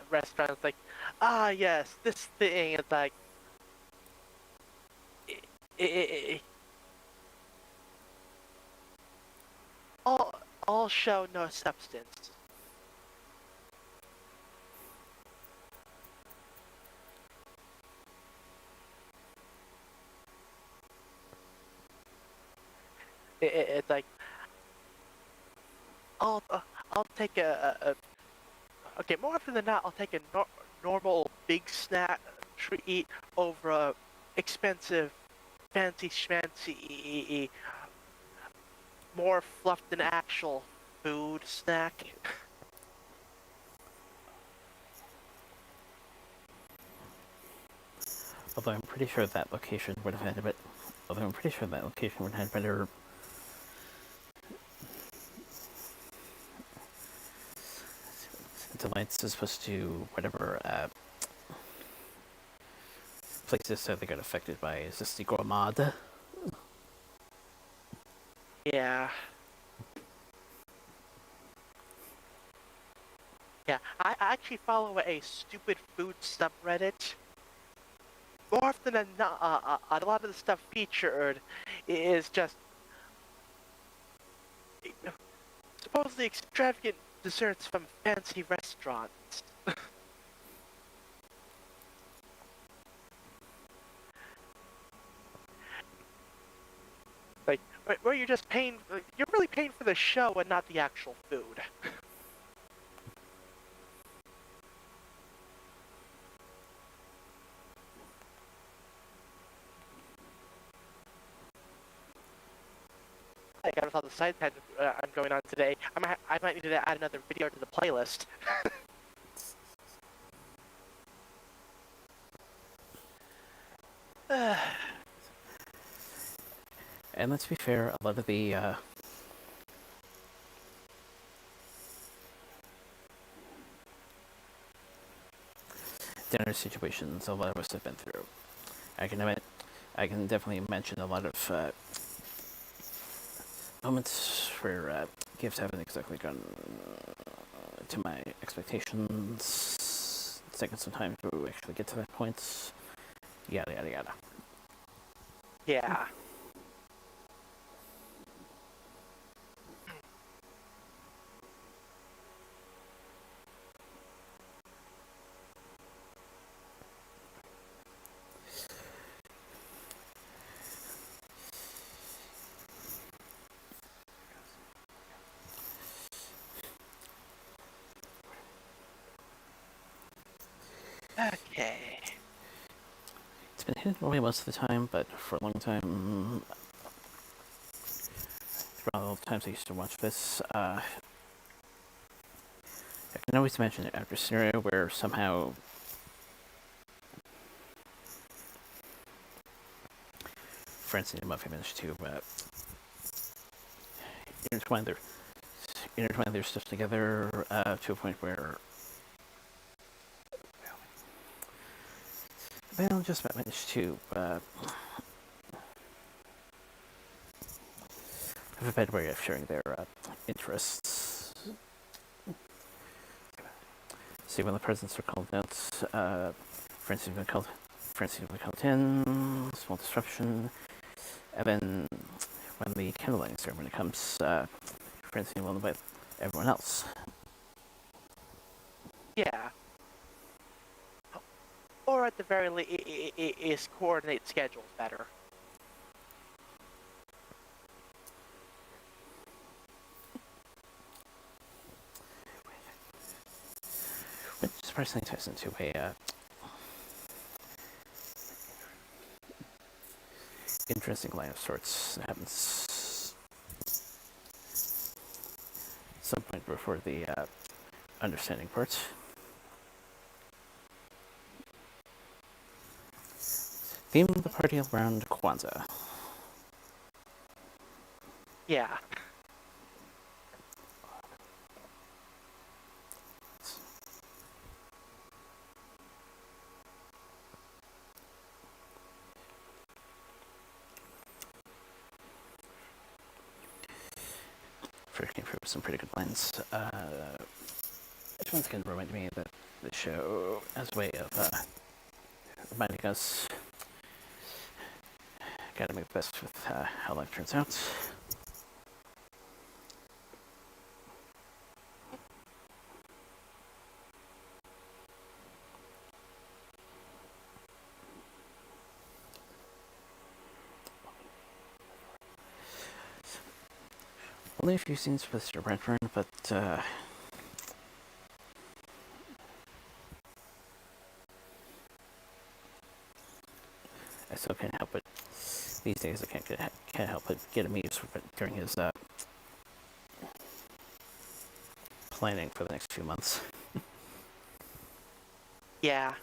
restaurant. It's like, ah, yes, this thing. It's like, it, it, all all show, no substance. It's like, I'll uh, I'll take okay, more often than not, I'll take a normal big snack treat over a expensive fancy schmancy more fluff than actual food snack. Although I'm pretty sure that location would have had a bit. Although I'm pretty sure that location would have had better delights as opposed to whatever places that they got affected by. Is this the Gourmand? Yeah. Yeah, I actually follow a stupid food subreddit. More often than not, a lot of the stuff featured is just supposedly extravagant desserts from fancy restaurants. Like, where you're just paying, you're really paying for the show and not the actual food. I got all the side pads I'm going on today. I might need to add another video to the playlist. And let's be fair, a lot of the dinner situations a lot of us have been through. I can admit, I can definitely mention a lot of moments where gifts haven't exactly gone to my expectations. It's taken some time to actually get to that point. Yada yada yada. Yeah. Okay. It's been hidden away most of the time, but for a long time, throughout all the times I used to watch this, I can always imagine it after a scenario where somehow Francine and Muffy managed to intertwine their stuff together to a point where they'll just about manage to have a better way of sharing their interests. See, when the presents are called out, Francine will called in, small disruption, and then when the candlelighting ceremony comes, Francine will invite everyone else. Yeah. Or at the very least, coordinate schedules better. Which personally ties into a interesting line of sorts that happens at some point before the understanding part. Theme the party around Kwanzaa. Yeah. Came through with some pretty good lines. Which once again reminded me that the show as a way of reminding us gotta make the best with how life turns out. Only a few scenes for Mr. Brentford, but I still can't help it. These days, I can't help but get amused during his planning for the next few months. Yeah.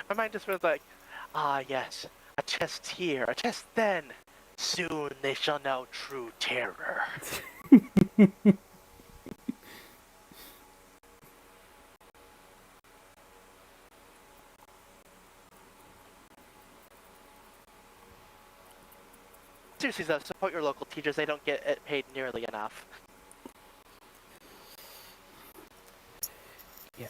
My mind just was like, ah, yes, a test here, a test then. Soon they shall know true terror. Seriously, though, support your local teachers. They don't get it paid nearly enough. Yeah.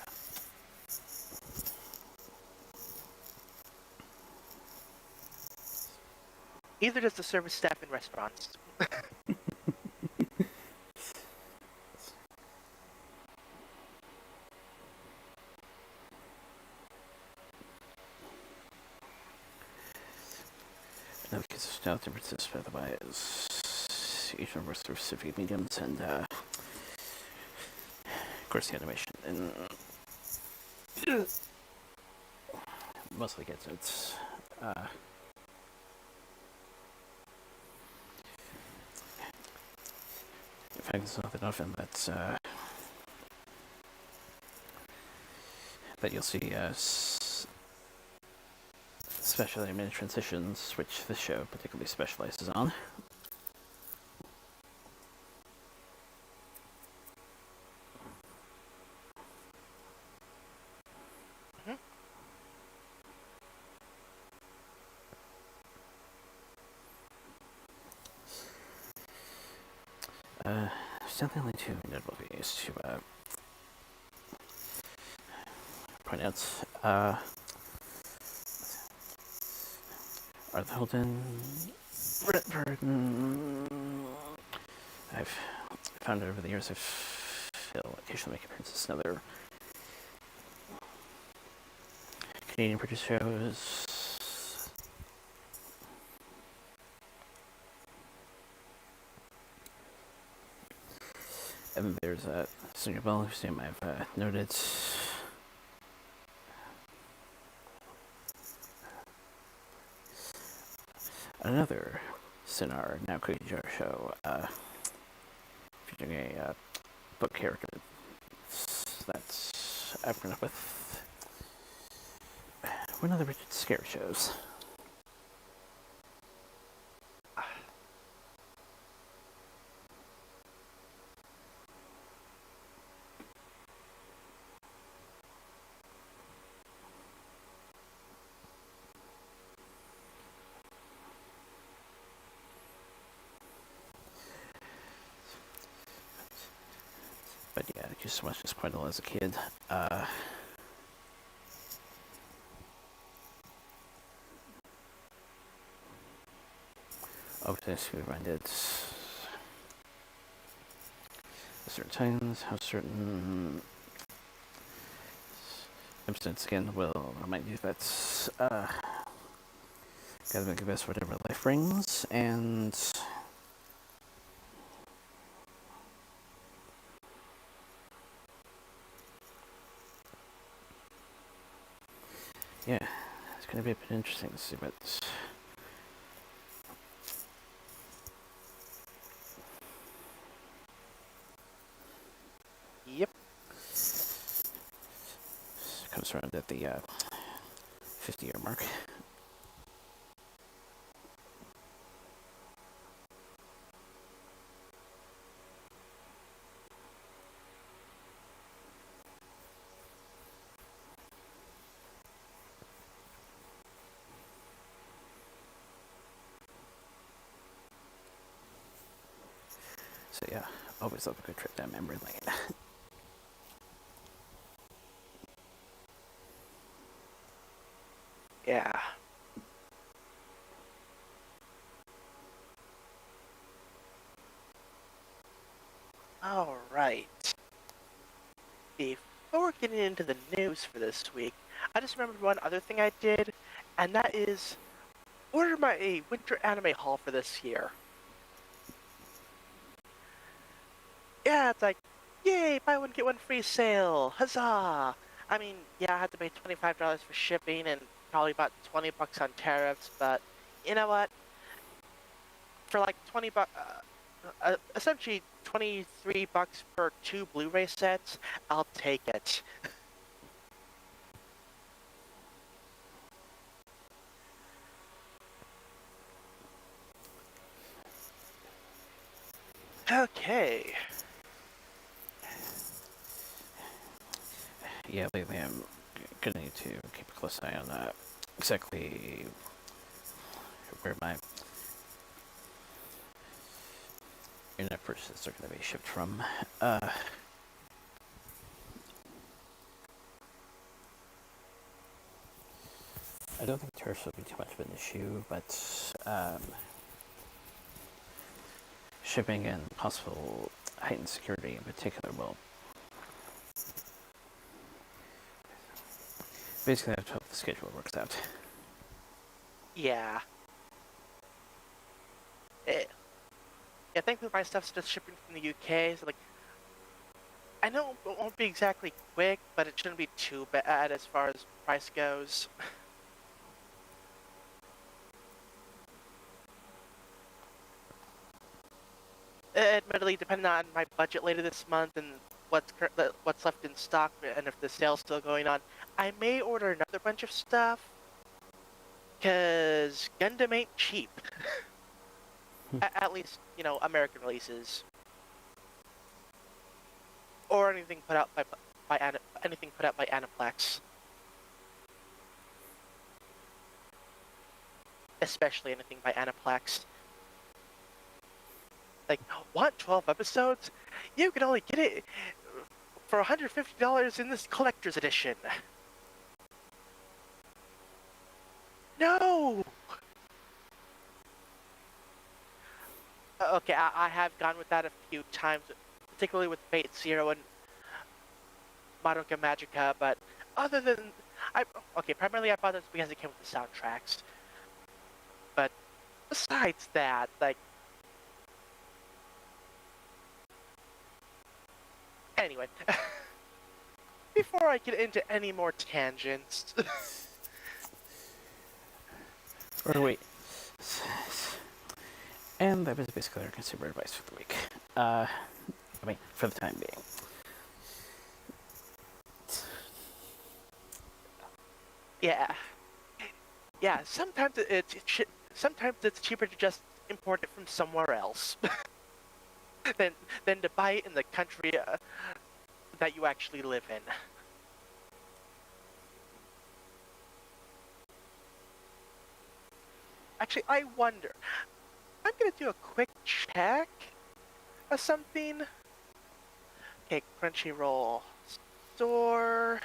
Either does the service staff in restaurants. Another case of style differences, by the way, is each one works through specific mediums and, of course, the animation. And mostly gets its, in fact, it's not that often that you'll see special animated transitions, which this show particularly specializes on. Mhm. Something only two notable ways to point out are the Holden Redburn. I've found over the years he'll occasionally make appearances in other Canadian produced shows. And then there's Sonia Bell, whose name I've noted. Another Sinar, now Cookie Jar show, featuring a book character that's I've grown up with. One of the Richard Scare shows. But yeah, I used to watch this quite a lot as a kid. Always be reminded at certain times how certain episodes again will remind you that gotta make the best of whatever life brings, and yeah, it's gonna be a bit interesting to see what. Yep. Comes around at the 50-year mark. So yeah, always love a good trip down memory lane. Yeah. All right. Before getting into the news for this week, I just remembered one other thing I did, and that is order my winter anime haul for this year. Yeah, it's like, yay, buy one get one free sale, huzzah! I mean, yeah, I had to pay $25 for shipping and probably about $20 on tariffs, but you know what? For like 20 bucks, essentially 23 bucks per 2 Blu-ray sets, I'll take it. Okay. Yeah, lately I'm gonna need to keep a close eye on exactly where my internet purchases are going to be shipped from. I don't think tariffs will be too much of an issue, but shipping and possible heightened security in particular will. Basically, I have to hope the schedule works out. Yeah. Eh, yeah, thankfully my stuff's just shipping from the UK, so like, I know it won't be exactly quick, but it shouldn't be too bad as far as price goes. Admittedly, depending on my budget later this month and what's left in stock and if the sale's still going on, I may order another bunch of stuff. Cause Gundam ain't cheap. At least, American releases or anything put out anything put out by Aniplex, especially anything by Aniplex. Like, want 12 episodes? You can only get it for $150 in this collector's edition. No. Okay, I have gone with that a few times, particularly with Fate Zero and Madoka Magica, but other than I okay, primarily I bought this because it came with the soundtracks. But besides that, like anyway, before I get into any more tangents, Or wait. And that was basically our consumer advice for the week. For the time being. yeah, yeah. Sometimes it's cheaper to just import it from somewhere else than than to buy it in the country that you actually live in. Actually, I wonder. I'm gonna do a quick check of something. Okay, Crunchyroll store.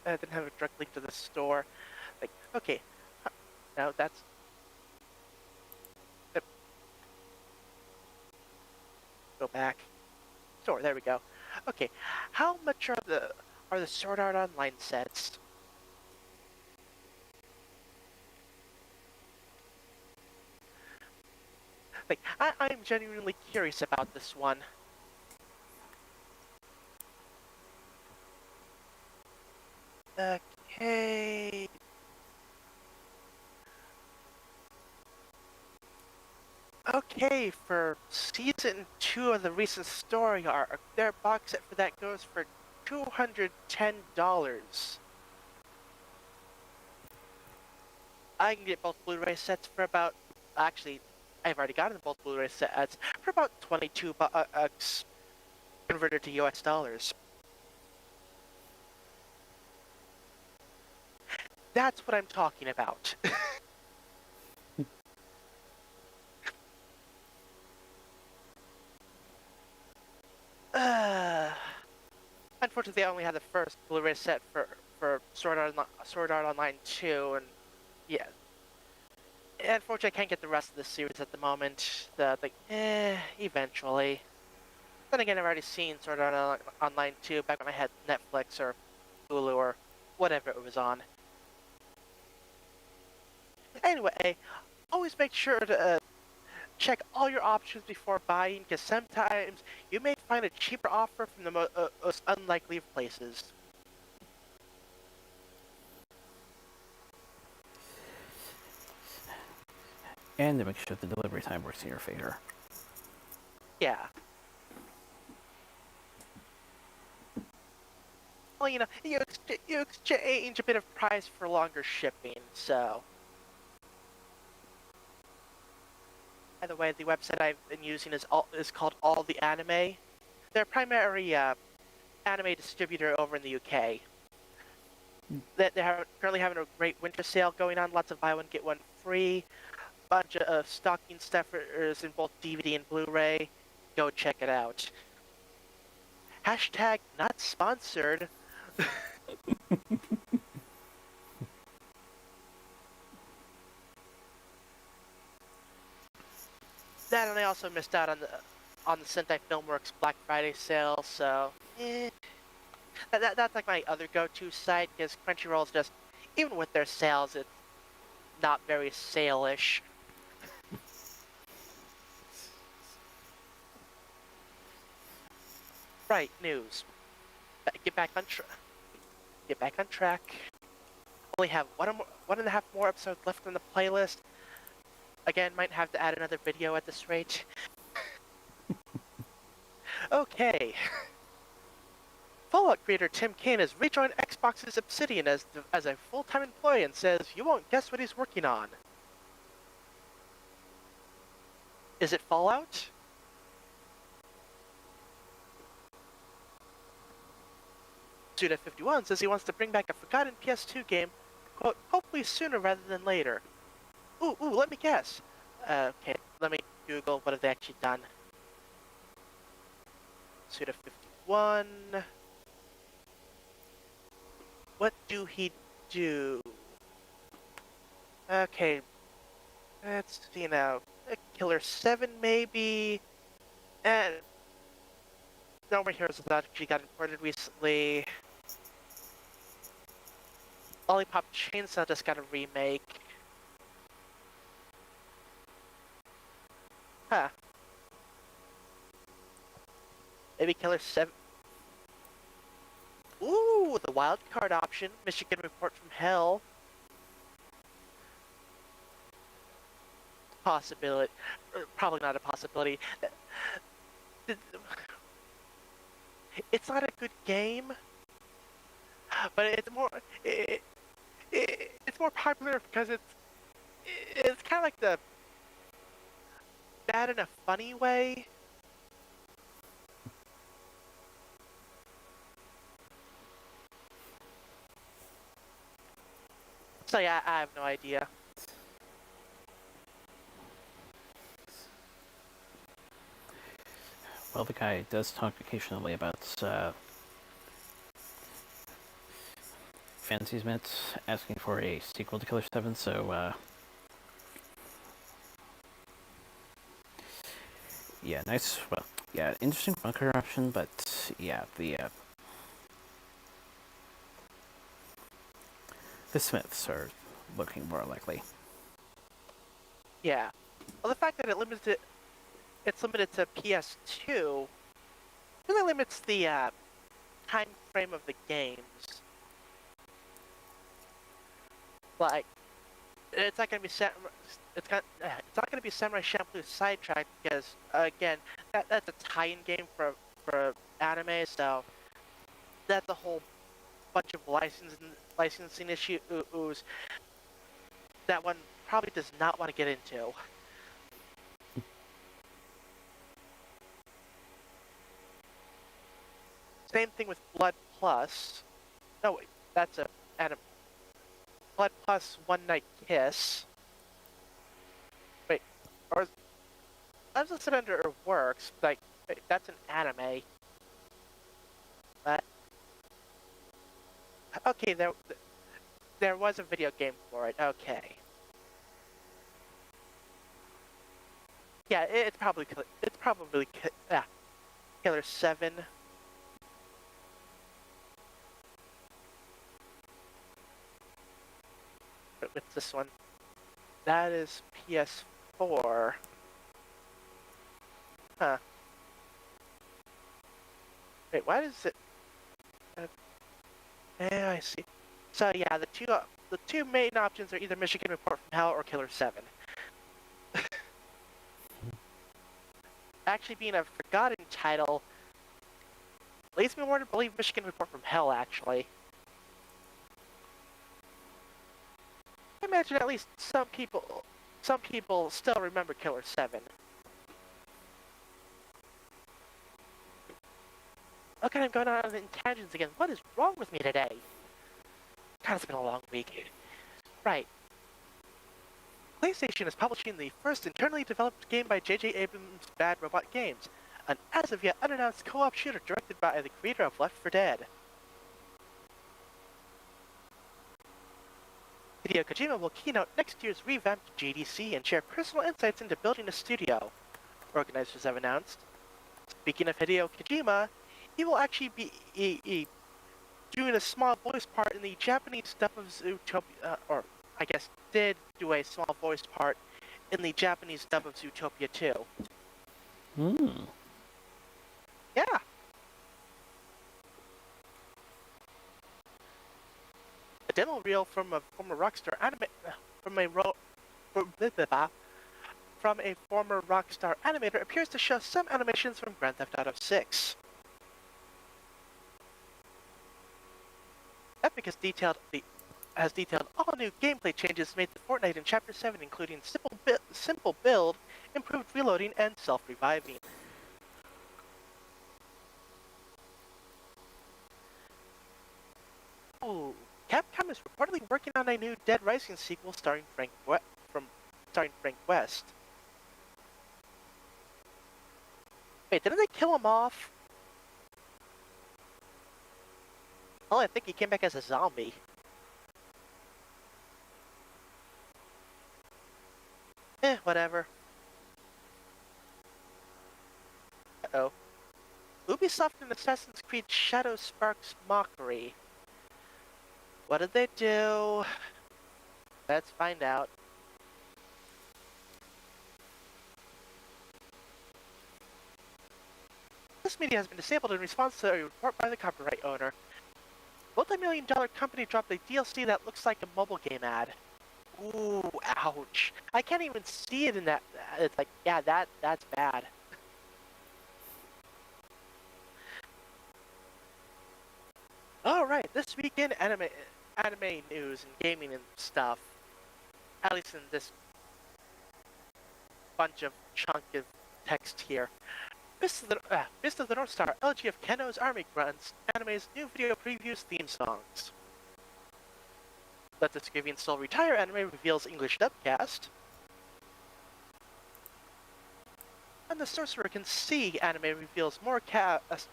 I didn't have a direct link to the store. Like, okay, now that's go back. Store, there we go. Okay, how much are the Sword Art Online sets? Like, I'm genuinely curious about this one. Okay. Okay, for season 2 of the recent story arc, their box set for that goes for $210. I can get both Blu-ray sets for about, actually, I've already gotten both Blu-ray sets for about 22 bucks converted to US dollars. That's what I'm talking about. uh, Unfortunately, I only had the first Blu-ray set for Sword Art Online 2, and yeah. Unfortunately, I can't get the rest of the series at the moment. Eventually. Then again, I've already seen Sword Art Online 2 back when I had Netflix or Hulu or whatever it was on. Anyway, always make sure to check all your options before buying, because sometimes you may find a cheaper offer from the most unlikely of places. And to make sure the delivery time works in your favor. Yeah. Well, you exchange a bit of price for longer shipping, so. By the way, the website I've been using is called All the Anime. They're primary anime distributor over in the UK. They're currently having a great winter sale going on. Lots of buy one get one free. Bunch of stocking stuffers in both DVD and Blu-ray. Go check it out. Hashtag not sponsored. That, and I also missed out on the Sentai Filmworks Black Friday sale, so that's like my other go-to site, because Crunchyroll's just, even with their sales, it's not very sale-ish. Right, news. Get back on track. Only have one and a half more episodes left on the playlist. Again, might have to add another video at this rate. Okay. Fallout creator Tim Kaine has rejoined Xbox's Obsidian as a full-time employee and says you won't guess what he's working on. Is it Fallout? Suda51 says he wants to bring back a forgotten PS2 game, quote, hopefully sooner rather than later. Ooh, let me guess. Okay, let me Google what have they actually done. Suda51. What do he do? Okay, let's see now. Killer 7 maybe? And No More Heroes that actually got imported recently. Lollipop Chainsaw just got a remake. Huh. Maybe Killer 7. Ooh, the wild card option. Michigan Report from Hell. Possibility. Probably not a possibility. It's not a good game, but it's more popular because it's kind of like the bad in a funny way. So yeah, I have no idea. Well, the guy does talk occasionally about Fantasy's Mitts asking for a sequel to Killer 7, so yeah, nice. Well, yeah, interesting bunker option, but yeah, the Smiths are looking more likely. Yeah. Well, the fact that it's limited to PS2 really limits the time frame of the games. Like, it's not gonna be it's not gonna be Samurai Champloo Sidetrack because again, that's a tie-in game for anime, so that's a whole bunch of licensing issues that one probably does not want to get into. Same thing with Blood Plus. No, wait, that's a Blood Plus One Night Kiss. Wait, or I was listed under Works. Like, wait, that's an anime. But okay, there was a video game for it. Okay. Yeah, it's probably Killer 7. What's this one? That is PS4. Huh. Wait, why is it? Yeah, I see. So yeah, the two main options are either Michigan Report from Hell or Killer 7. Actually being a forgotten title leads me more to believe Michigan Report from Hell, actually. I imagine at least some people some people still remember Killer 7. Okay, I'm going on tangents again. What is wrong with me today? God, it's been a long week. Right. PlayStation is publishing the first internally developed game by J.J. Abrams' Bad Robot Games, an as-of-yet unannounced co-op shooter directed by the creator of Left 4 Dead. Hideo Kojima will keynote next year's revamped GDC and share personal insights into building a studio, organizers have announced. Speaking of Hideo Kojima, he will actually be doing a small voice part in the Japanese dub of Zootopia, or I guess did do a small voice part in the Japanese dub of Zootopia 2. Yeah. A demo reel from a former Rockstar from a former Rockstar animator appears to show some animations from Grand Theft Auto 6. Epic has detailed all new gameplay changes made to Fortnite in Chapter 7, including simple build, improved reloading, and self-reviving. Ooh, Capcom is reportedly working on a new Dead Rising sequel starring Frank West. Wait, didn't they kill him off? Oh, I think he came back as a zombie. Whatever. Uh-oh. Ubisoft and Assassin's Creed Shadow Sparks Mockery. What did they do? Let's find out. This media has been disabled in response to a report by the copyright owner. Multi-million-dollar company dropped a DLC that looks like a mobile game ad. Ooh, ouch. I can't even see it in that. It's like, yeah, that's bad. Alright, this weekend anime news and gaming and stuff. At least in this bunch of chunk of text here. Fist of the North Star, Elegy of Keno's Army grunts, anime's new video previews theme songs. Let the Screaming Soul Retire anime reveals English dubcast. And the Sorcerer Can See anime reveals more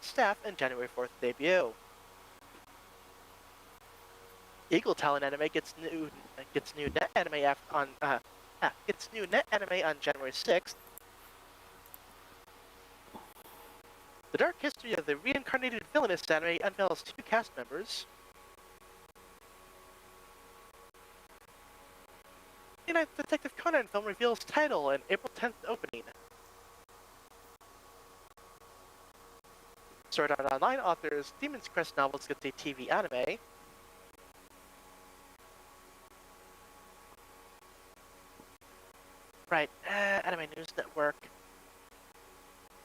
staff in January 4th debut. Eagle Talon anime gets new net anime on January 6th. The Dark History of the Reincarnated Villainous anime unveils 2 cast members. The Ninth Detective Conan film reveals title and April 10th opening. Sword Art Online authors Demon's Crest novels gets a TV anime. Right, Anime News Network.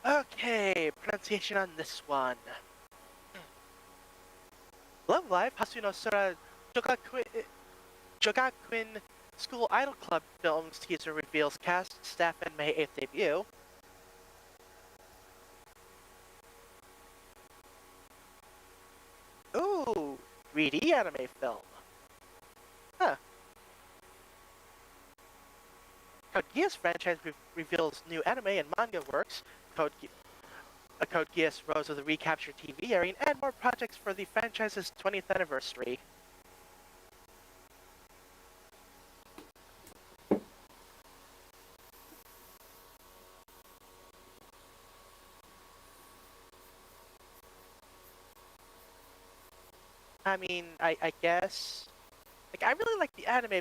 Okay, pronunciation on this one. Love Live Hasuno Sora Jogakuin School Idol Club films teaser reveals cast, staff, and May 8th debut. Ooh, 3D anime film. Huh. Code Geass franchise reveals new anime and manga works. Code Geass Rose of the Recapture TV airing, and more projects for the franchise's 20th anniversary. I mean, I guess, like, I really like the anime,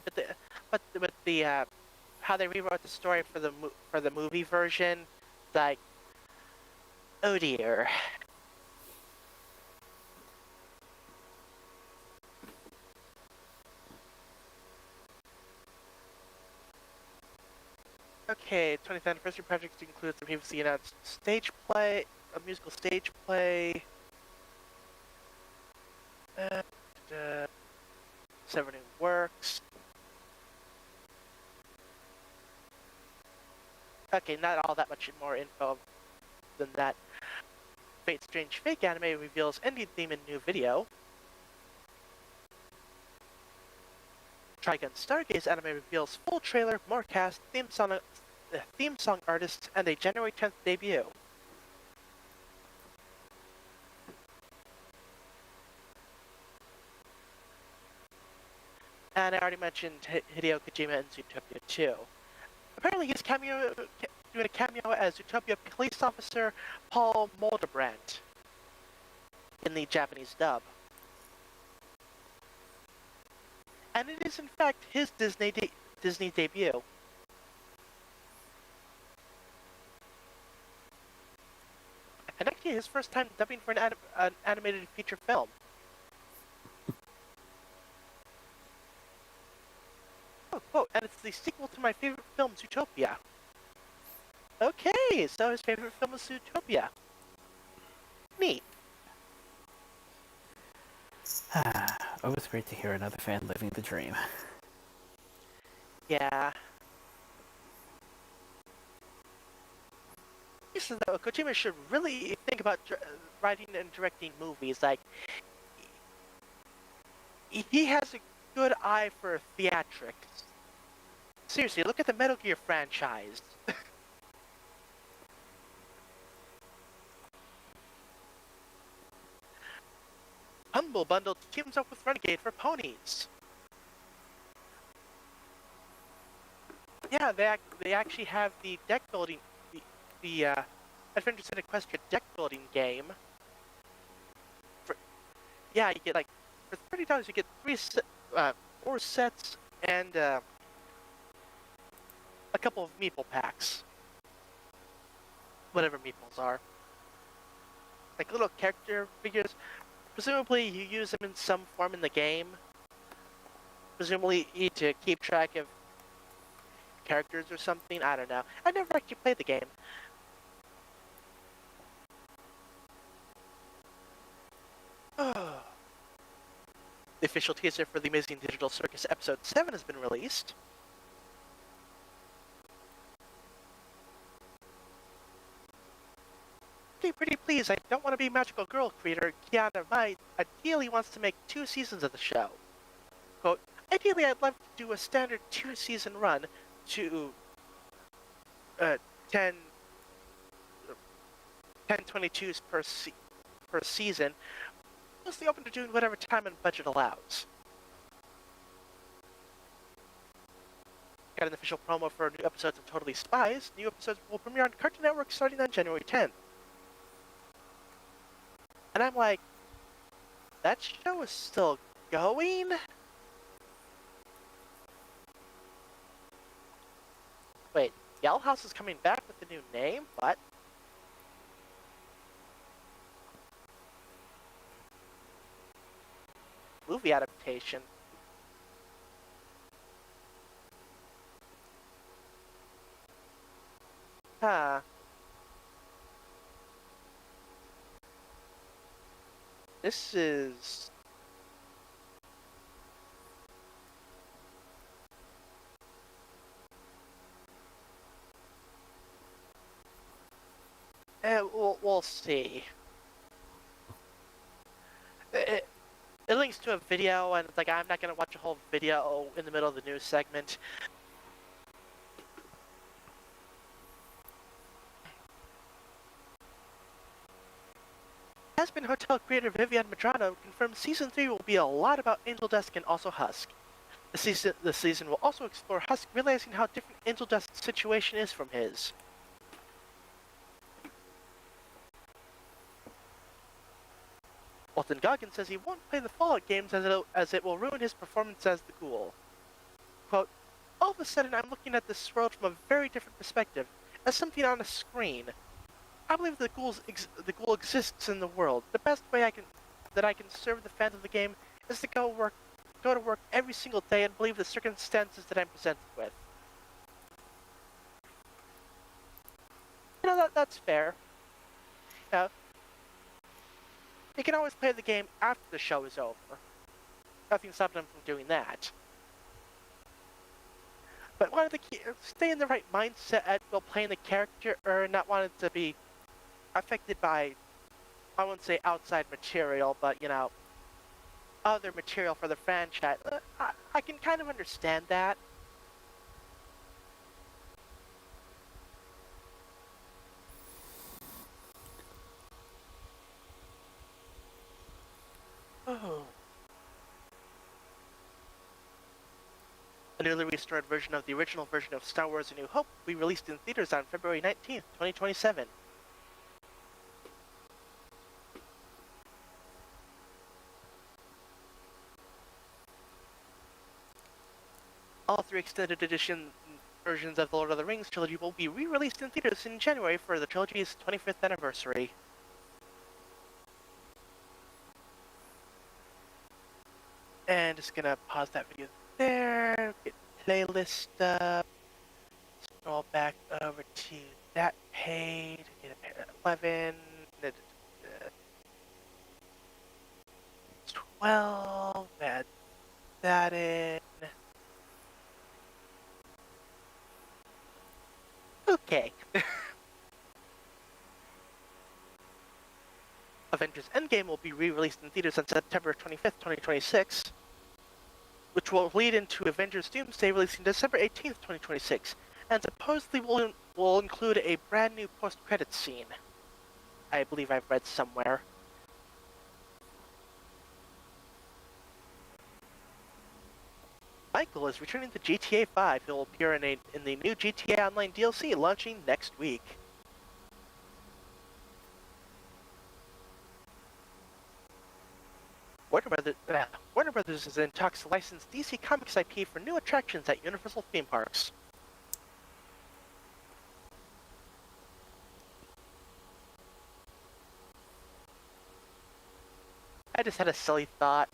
but with the how they rewrote the story for the movie version, like, oh dear. Okay, 20th anniversary projects includes the previously announced stage play, a musical stage play, and 7 new works. Okay, not all that much more info than that. Fate Strange Fake Anime reveals ending theme in new video. Trigun Stargaze Anime reveals full trailer, more cast, theme song artists, and a January 10th debut. And I already mentioned Hideo Kojima in Zootopia 2. Apparently he's doing a cameo as Zootopia police officer Paul Moldebrandt in the Japanese dub. And it is in fact his Disney debut. And actually his first time dubbing for an animated feature film. Oh, quote, and it's the sequel to my favorite film, Zootopia. Okay, so his favorite film is Zootopia. Neat. Always great to hear another fan living the dream. Yeah. He says that Kojima should really think about writing and directing movies. Like, he has a good eye for theatrics. Seriously, look at the Metal Gear franchise. Humble Bundle teams up with Renegade for ponies. Yeah, they actually have the deck building, the Adventures in Equestria deck building game. Yeah, you get like for $30 you get 4 sets and a couple of meeple packs. Whatever meeples are. Like little character figures. Presumably you use them in some form in the game. Presumably you need to keep track of characters or something. I don't know. I never actually played the game. The official teaser for the Amazing Digital Circus Episode 7 has been released. Okay, pretty please. I don't want to be Magical Girl creator Kiana Mai ideally wants to make 2 seasons of the show. Quote, ideally I'd love to do a standard 2-season run to 10 1022s per season, mostly open to doing whatever time and budget allows. Got an official promo for new episodes of Totally Spies. New episodes will premiere on Cartoon Network starting on January 10th. And I'm like, that show is still going? Wait, Yell House is coming back with a new name? What? Movie adaptation. Huh. This is... we'll see. It links to a video, and it's like, I'm not gonna watch a whole video in the middle of the news segment. Aspen Hotel creator Vivian Madrano confirmed Season 3 will be a lot about Angel Dusk and also Husk. The season will also explore Husk realizing how different Angel Dusk's situation is from his. Walton Goggins says he won't play the Fallout games as it will ruin his performance as the Ghoul. Quote, all of a sudden I'm looking at this world from a very different perspective, as something on a screen. I believe the Ghoul exists in the world. The best way I can serve the fans of the game is to go to work every single day and believe the circumstances that I'm presented with. You know, that's fair. You can always play the game after the show is over. Nothing stopping him from doing that. but wanted to stay in the right mindset while playing the character, or not wanted to be affected by, I wouldn't say outside material, but other material for the franchise. I can kind of understand that. Oh. A newly restored version of the original version of Star Wars A New Hope will be released in theaters on February 19th, 2027. All three extended edition versions of the Lord of the Rings trilogy will be re-released in theaters in January for the trilogy's 25th anniversary. And just gonna pause that video there, get playlist up, scroll back over to that page, get a 11, 12, add that in. Okay. Avengers Endgame will be re-released in theaters on September 25th, 2026, which will lead into Avengers Doomsday releasing December 18th, 2026, and supposedly will include a brand new post-credits scene. I believe I've read somewhere. Michael is returning to GTA 5. He'll appear in the new GTA Online DLC launching next week. Warner Brothers is in talks to license DC Comics IP for new attractions at Universal theme parks. I just had a silly thought.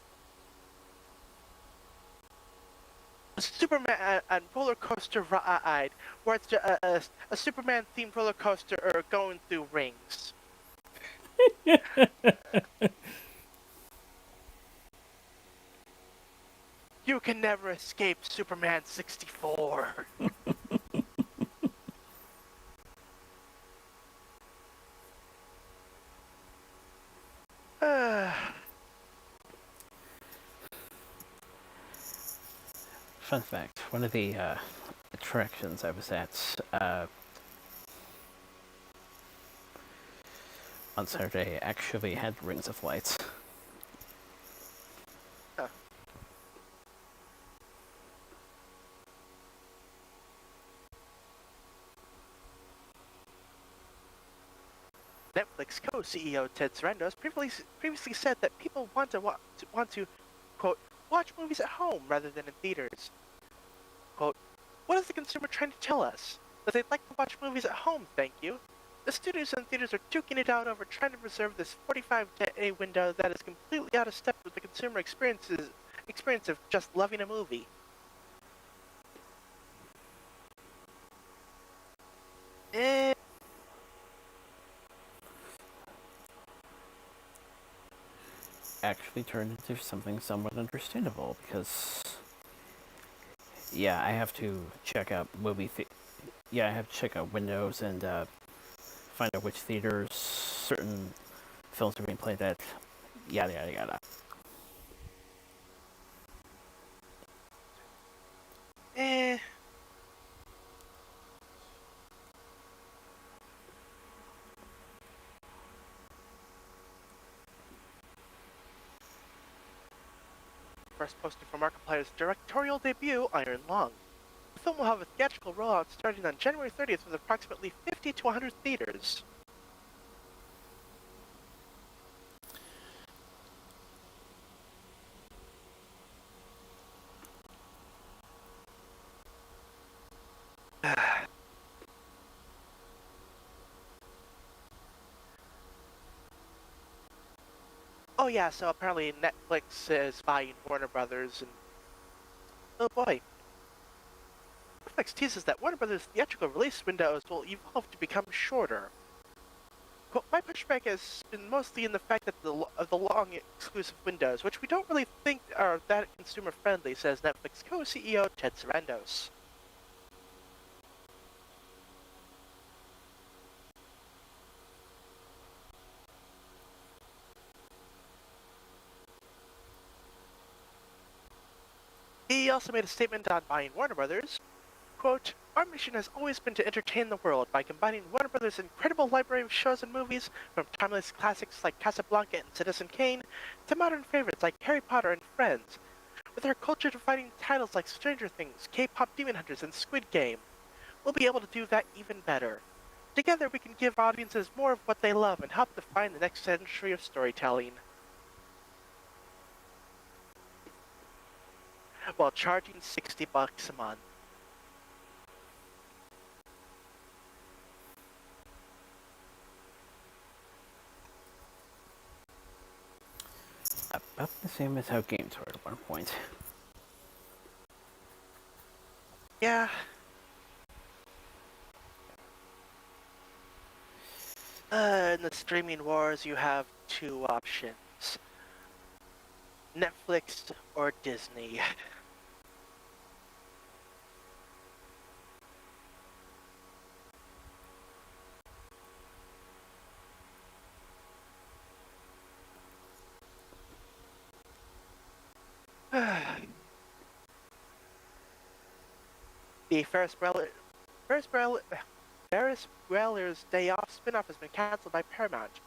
A Superman and roller coaster ride, where it's a Superman themed roller coaster going through rings. You can never escape Superman 64. Fun fact, one of the attractions I was at on Saturday actually had Rings of Light. Huh. Netflix co-CEO Ted Sarandos previously said that people want to quote watch movies at home rather than in theaters. Quote, what is the consumer trying to tell us? That they'd like to watch movies at home, thank you. The studios and theaters are duking it out over trying to preserve this 45-day window that is completely out of step with the consumer experience of just loving a movie. Actually turned into something somewhat understandable because, yeah, I have to check out I have to check out windows and find out which theaters certain films are being played at. Yada yada yada. First poster for Markiplier's directorial debut, Iron Lung. The film will have a theatrical rollout starting on January 30th with approximately 50 to 100 theaters. Oh yeah, so apparently Netflix is buying Warner Brothers, and oh boy. Netflix teases that Warner Brothers' theatrical release windows will evolve to become shorter. Quote, my pushback has been mostly in the fact that of the long exclusive windows, which we don't really think are that consumer friendly, says Netflix co-CEO Ted Sarandos. He also made a statement on buying Warner Brothers. Quote, "Our mission has always been to entertain the world by combining Warner Brothers' incredible library of shows and movies, from timeless classics like Casablanca and Citizen Kane, to modern favorites like Harry Potter and Friends, with our culture-defining titles like Stranger Things, K-pop Demon Hunters, and Squid Game. We'll be able to do that even better. Together we can give audiences more of what they love and help define the next century of storytelling, while charging $60 a month." About the same as how games were at one point. Yeah. In the streaming wars, you have two options: Netflix or Disney. The Ferris Bueller's Day Off spin-off has been cancelled by Paramount.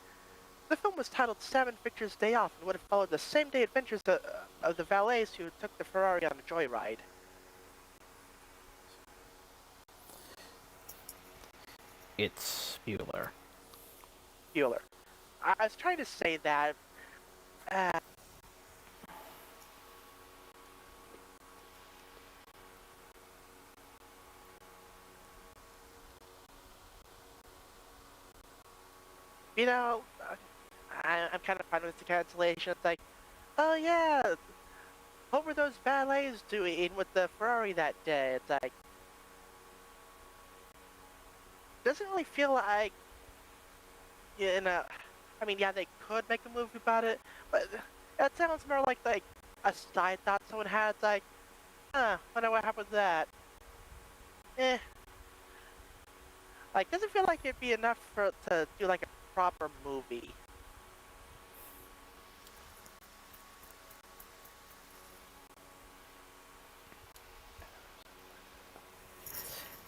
The film was titled Salmon Pictures' Day Off and would have followed the same-day adventures of the valets who took the Ferrari on a joyride. It's Bueller. Bueller. I was trying to say that. Uh, you know, I'm kind of fine with the cancellation. It's like, oh yeah, what were those valets doing with the Ferrari that day? It's like, doesn't really feel like, you know, I mean, yeah, they could make a movie about it, but that sounds more like a side thought someone had. It's like, wonder what happened with that. Eh, like, doesn't feel like it'd be enough to do like a proper movie.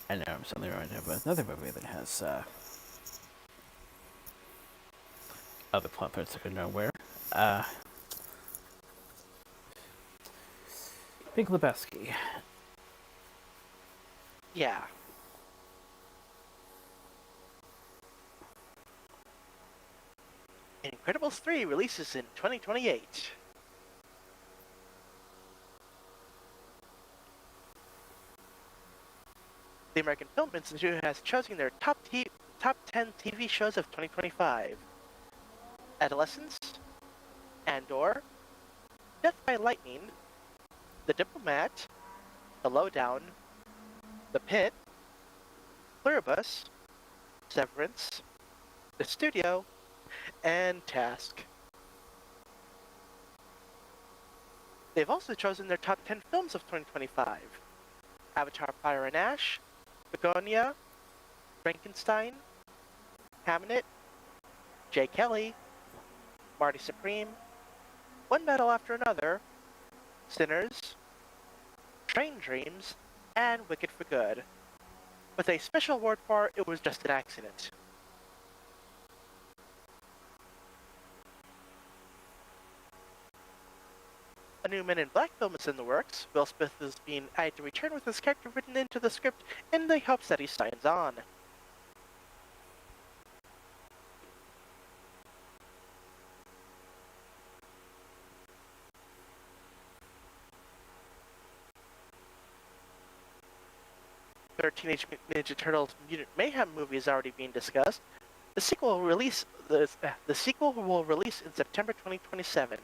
I know I'm suddenly reminded of another movie that has other plot points that go nowhere. Big Lebowski. Yeah. Incredibles 3 releases in 2028. The American Film Institute has chosen their top 10 TV shows of 2025. Adolescence, Andor, Death by Lightning, The Diplomat, The Lowdown, The Pit, Pluribus, Severance, The Studio, and Task. They've also chosen their top 10 films of 2025. Avatar Fire and Ash, Begonia, Frankenstein, Hamnet, Jay Kelly, Marty Supreme, One Battle After Another, Sinners, Train Dreams, and Wicked for Good, with a special award for It Was Just an Accident. A new Men in Black film is in the works. Will Smith is being added to return with his character written into the script in the hopes that he signs on. Third Teenage Mutant Ninja Turtles Mutant Mayhem movie is already being discussed. The sequel will release in September 2027.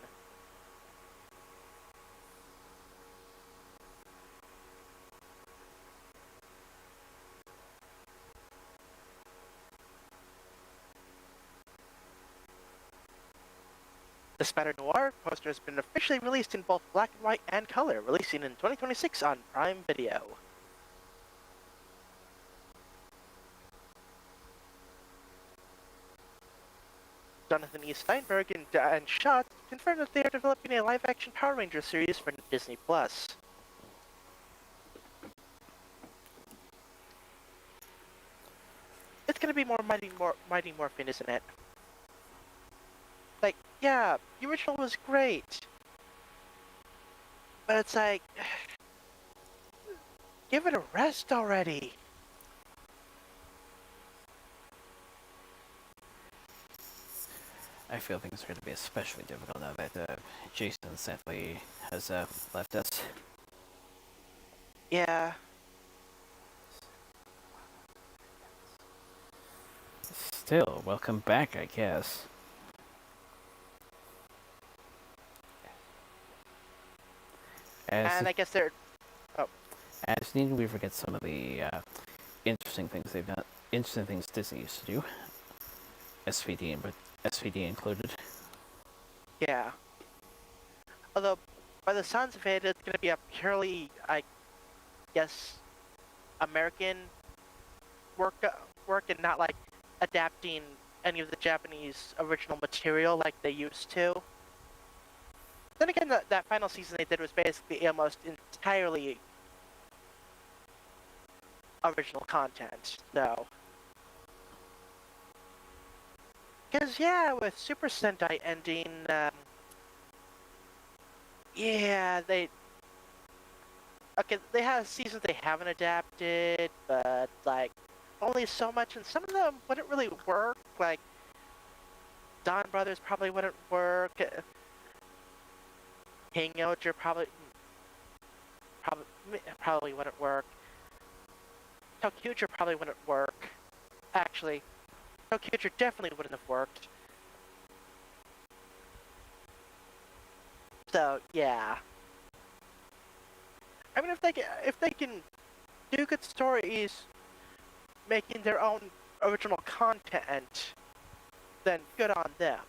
The Spatter Noir poster has been officially released in both black and white and color, releasing in 2026 on Prime Video. Jonathan E. Steinberg and Schott confirmed that they are developing a live-action Power Rangers series for Disney+. gonna be more Mighty Morphin, isn't it? Like, yeah, the original was great, but it's like, give it a rest already. I feel things are going to be especially difficult now that Jason sadly has left us. Yeah. Still, welcome back, I guess. As And I guess they're. Oh, as needed, we forget some of the interesting things they've done. Interesting things Disney used to do. SVD included. yeah. Although, by the sounds of it, it's gonna be a purely, I guess, American work, work and not like adapting any of the Japanese original material like they used to. Then again, that final season they did was basically almost entirely original content, though. Because, yeah, with Super Sentai ending, yeah, okay, they have seasons they haven't adapted, but, like, only so much, and some of them wouldn't really work, like, Don Brothers probably wouldn't work, King Yoger probably wouldn't work, Tokyuger probably wouldn't work. Actually, Tokyuger definitely wouldn't have worked. So, yeah. I mean, if they can do good stories, making their own original content, then good on them.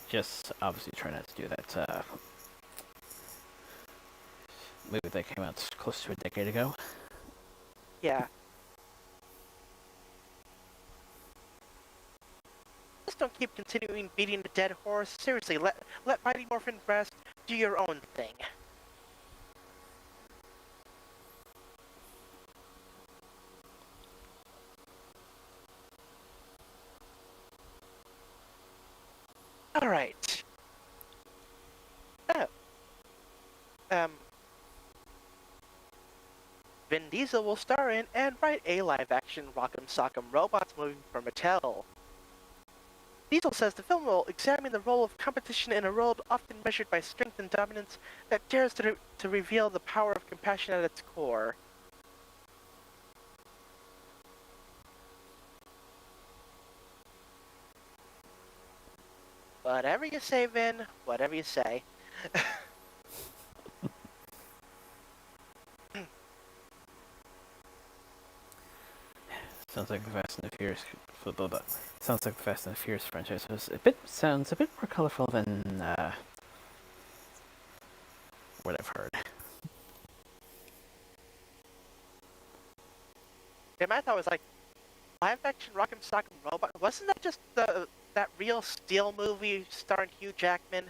Just obviously try not to do that movie that came out close to a decade ago. Yeah. Just don't keep continuing beating the dead horse. Seriously, let Mighty Morphin rest. Do your own thing. All right. Oh. Um. Vin Diesel will star in and write a live-action Rock'em Sock'em Robots movie for Mattel. Diesel says the film will examine the role of competition in a world often measured by strength and dominance that dares to reveal the power of compassion at its core. Whatever you say, Vin, whatever you say. Sounds like the Fast and the Furious. Sounds like the Fast and the Furious franchise sounds a bit more colorful than what I've heard. Yeah, my thought was like, live action Rock'em Sock'em Robot. Wasn't that just that Real Steel movie starring Hugh Jackman?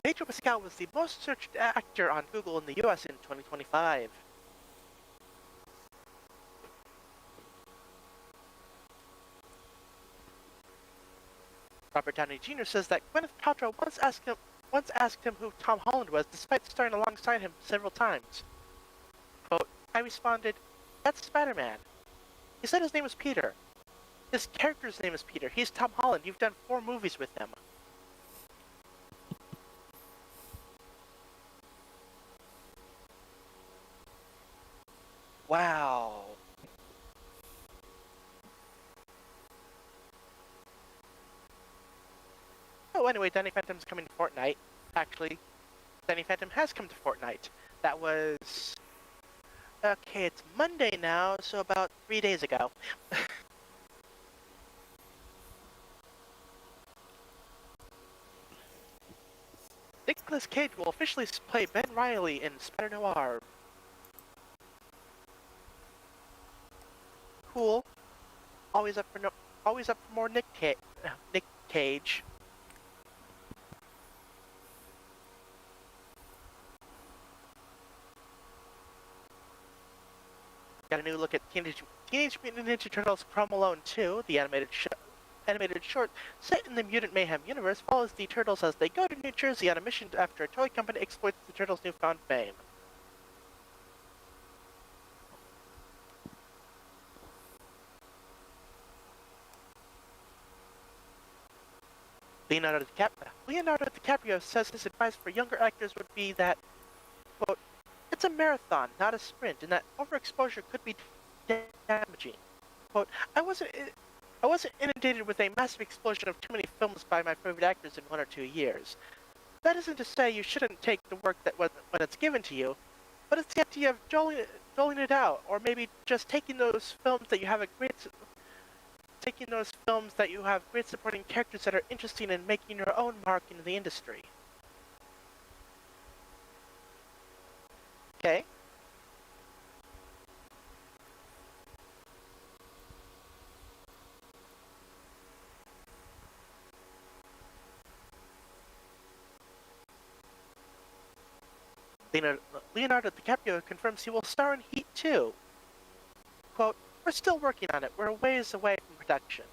Pedro Pascal was the most searched actor on Google in the US in 2025. Robert Downey Jr. says that Gwyneth Paltrow once asked him who Tom Holland was, despite starring alongside him several times. Quote, I responded, that's Spider-Man. He said his name was Peter. His character's name is Peter. He's Tom Holland. You've done 4 movies with him. Wow. Oh, anyway, Danny Phantom's coming to Fortnite. Actually, Danny Phantom has come to Fortnite. That was... Okay, it's Monday now, so about 3 days ago. Nicolas Cage will officially play Ben Reilly in Spider Noir. Cool. Always up for more Nick Cage. Got a new look at Teenage Mutant Ninja Turtles Chrome Alone 2, the animated short set in the Mutant Mayhem universe, follows the turtles as they go to New Jersey on a mission after a toy company exploits the turtles' newfound fame. Leonardo DiCaprio says his advice for younger actors would be that, quote, it's a marathon, not a sprint, and that overexposure could be damaging. Quote, I wasn't inundated with a massive explosion of too many films by my favorite actors in 1 or 2 years. That isn't to say you shouldn't take the work that when it's given to you, but it's the idea of doling it out, or maybe just taking those films that you have great supporting characters that are interesting and making your own mark in the industry. Okay? Leonardo DiCaprio confirms he will star in Heat 2. Quote, we're still working on it. We're a ways away from production.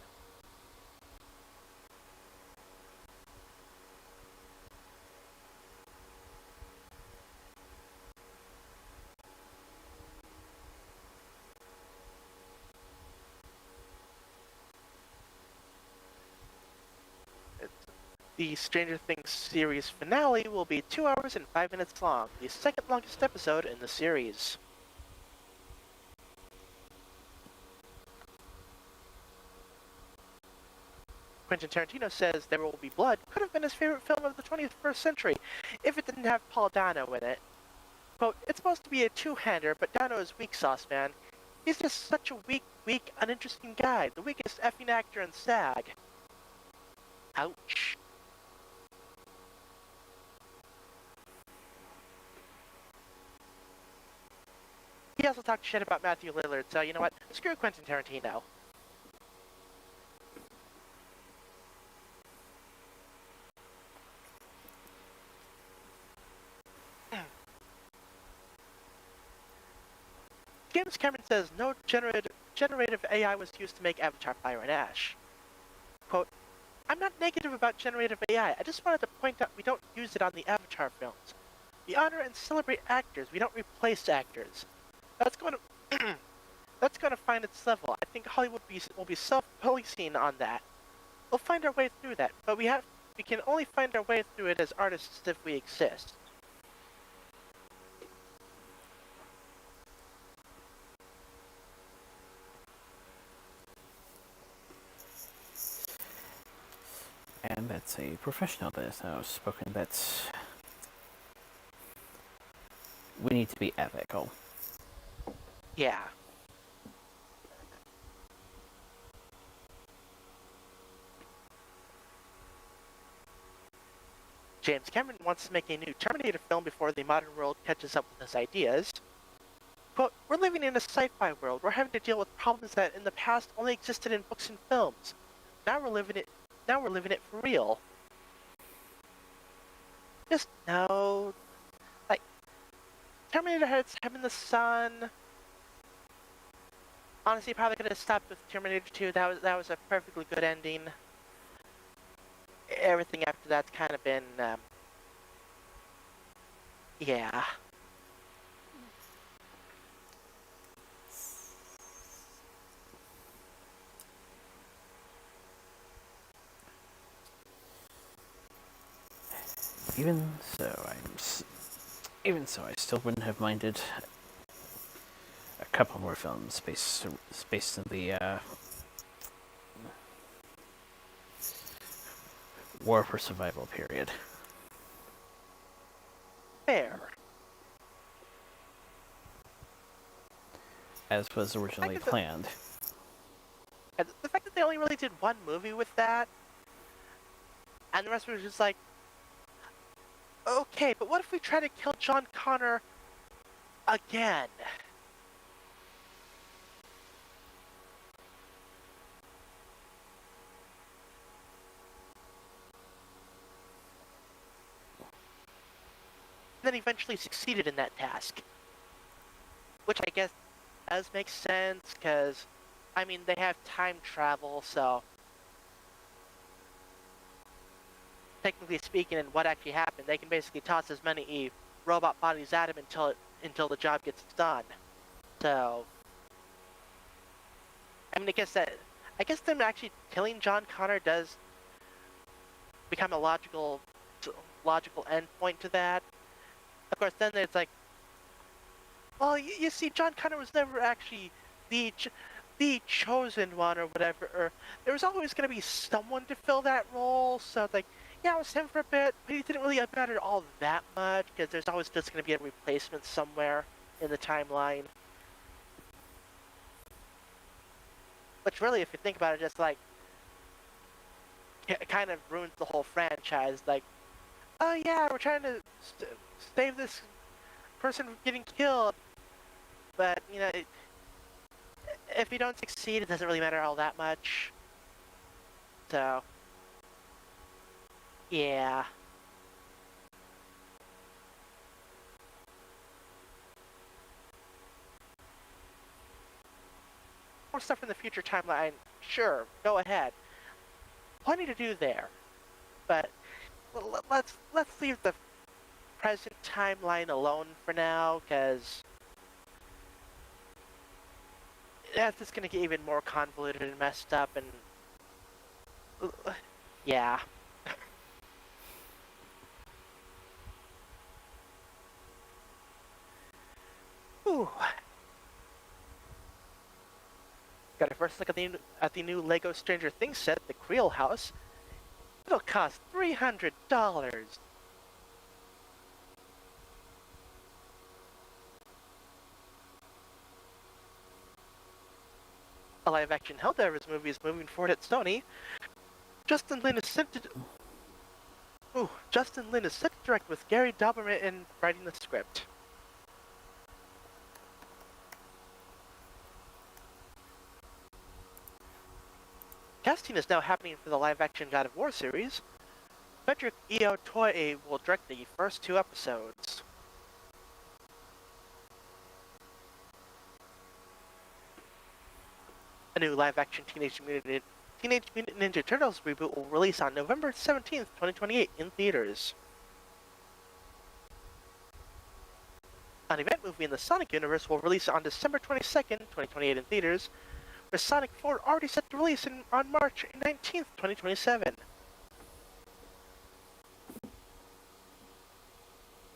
The Stranger Things series finale will be 2 hours and 5 minutes long, the second longest episode in the series. Quentin Tarantino says There Will Be Blood could have been his favorite film of the 21st century if it didn't have Paul Dano in it. Quote, it's supposed to be a two-hander, but Dano is weak sauce, man. He's just such a weak, uninteresting guy. The weakest effing actor in SAG. Ouch. He also talked shit about Matthew Lillard, so you know what? Screw Quentin Tarantino. James Cameron says no generative AI was used to make Avatar Fire and Ash. Quote, I'm not negative about generative AI. I just wanted to point out we don't use it on the Avatar films. We honor and celebrate actors. We don't replace actors. That's going to find its level. I think Hollywood will be self-policing on that. We'll find our way through that, but we can only find our way through it as artists if we exist. And that's a professional that has now spoken that we need to be ethical. Yeah. James Cameron wants to make a new Terminator film before the modern world catches up with his ideas. Quote, we're living in a sci-fi world. We're having to deal with problems that in the past only existed in books and films. Now we're living it for real. Just no. Like, Terminator had its time in the sun. Honestly, probably could have stopped with Terminator 2. That was a perfectly good ending. Everything after that's kind of been, yeah. Even so, I still wouldn't have minded a couple more films based in the War for Survival period. Fair. As was originally planned. And the fact that they only really did one movie with that, and the rest was just like, Okay, but what if we try to kill John Connor again? And then eventually succeeded in that task. Which I guess does make sense, because, I mean, they have time travel, so technically speaking, and what actually happened, they can basically toss as many robot bodies at him until the job gets done. So, I mean, I guess them actually killing John Connor does become a logical endpoint to that. Of course, then it's like, well, you see, John Connor was never actually the the chosen one or whatever. Or there was always going to be someone to fill that role. So it's like, yeah, it was him for a bit, but he didn't really matter all that much because there's always just going to be a replacement somewhere in the timeline. Which really, if you think about it, just like it kind of ruins the whole franchise. Like, oh yeah, we're trying to save this person from getting killed, but if you don't succeed, it doesn't really matter all that much. So, yeah. More stuff from the future timeline, sure, go ahead. Plenty to do there, but let's leave the present timeline alone for now, because that's just gonna get even more convoluted and messed up, and yeah. Ooh. Got a first look at the new Lego Stranger Things set, the Creel House. It'll cost $300. A live-action Helldivers movie is moving forward at Sony. Justin Lin is set to Justin Lin is set to direct with Gary Dauberman in writing the script. Casting is now happening for the live-action God of War series. Frederick Eo Toei will direct the first 2 episodes. A new live-action Teenage Mutant Ninja Turtles reboot will release on November 17th, 2028 in theaters. An event movie in the Sonic universe will release on December 22nd, 2028 in theaters, with Sonic 4 already set to release on March 19th, 2027.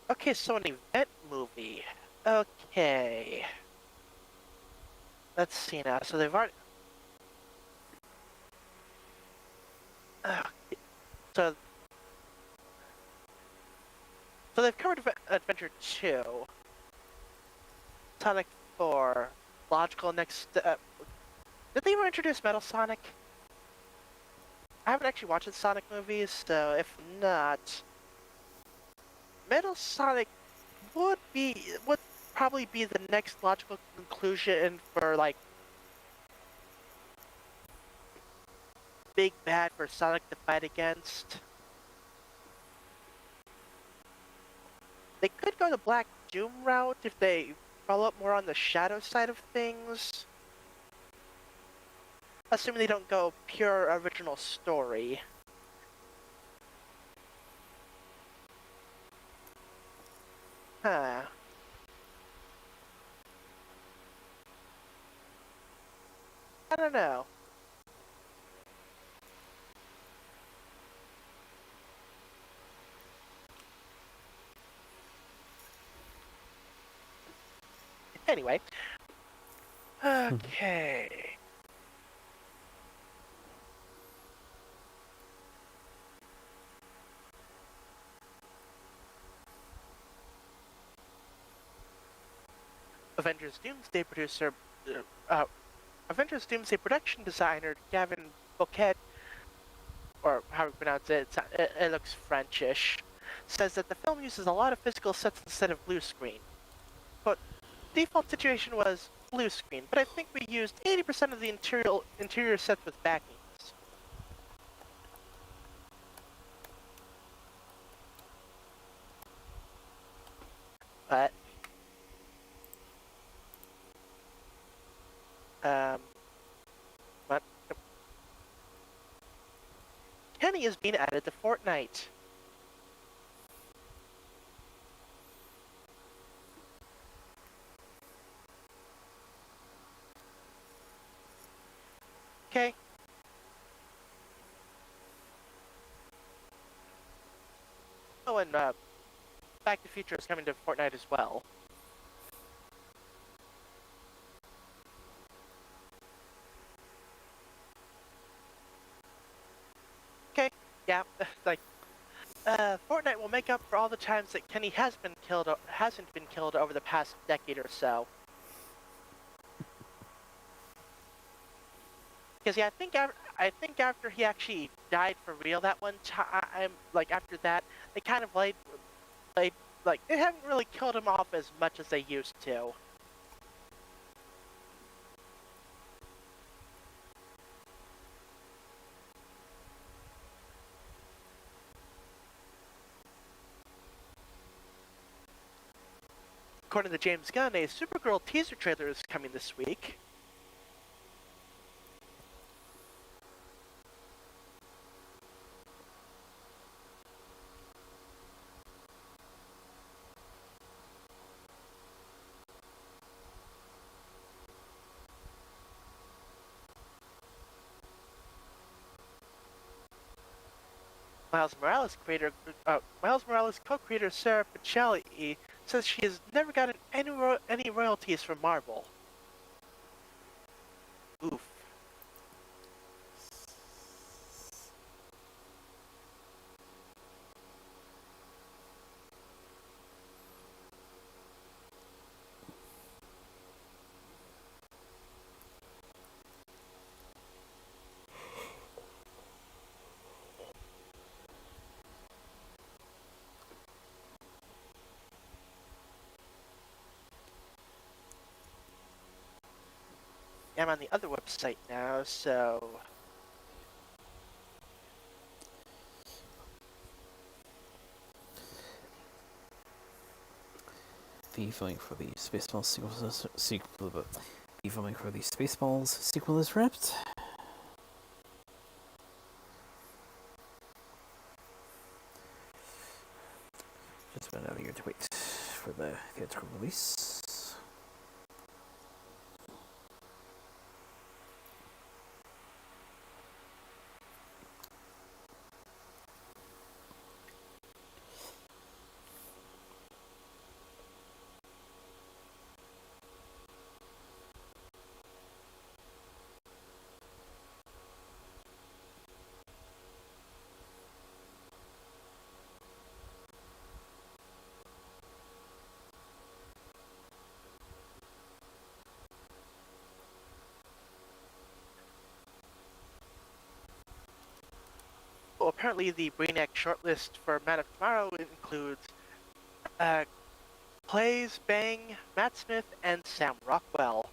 Okay, so an event movie. Okay. Let's see now. So they've already... so... So they've covered Adventure 2. Sonic 4. Logical next step. Did they ever introduce Metal Sonic? I haven't actually watched the Sonic movies, so if not... Metal Sonic would probably be the next logical conclusion for, like, big bad for Sonic to fight against. They could go the Black Doom route if they follow up more on the shadow side of things. Assuming they don't go pure original story. Huh. I don't know. Anyway. Okay. Avengers Doomsday producer, Avengers Doomsday production designer Gavin Bouquet, or how you pronounce it, it looks Frenchish, says that the film uses a lot of physical sets instead of blue screen. Quote, default situation was blue screen, but I think we used 80% of the interior sets with backings. But but Kenny is being added to Fortnite. Okay. Oh, and Back to the Future is coming to Fortnite as well. Okay, yeah, like, Fortnite will make up for all the times that Kenny hasn't been killed over the past decade or so. Because yeah, I think after he actually died for real that one time, like after that, they kind of like they haven't really killed him off as much as they used to. According to James Gunn, a Supergirl teaser trailer is coming this week. Miles Morales co-creator Sarah Pichelli says she has never gotten any royalties from Marvel. Oof. I'm on the other website now, so The filming for the Spaceballs sequel is wrapped. Just about another year to wait for the theatrical release. well, apparently the Brainiac shortlist for Man of Tomorrow includes uh, Clays, Bang, Matt Smith, and Sam Rockwell.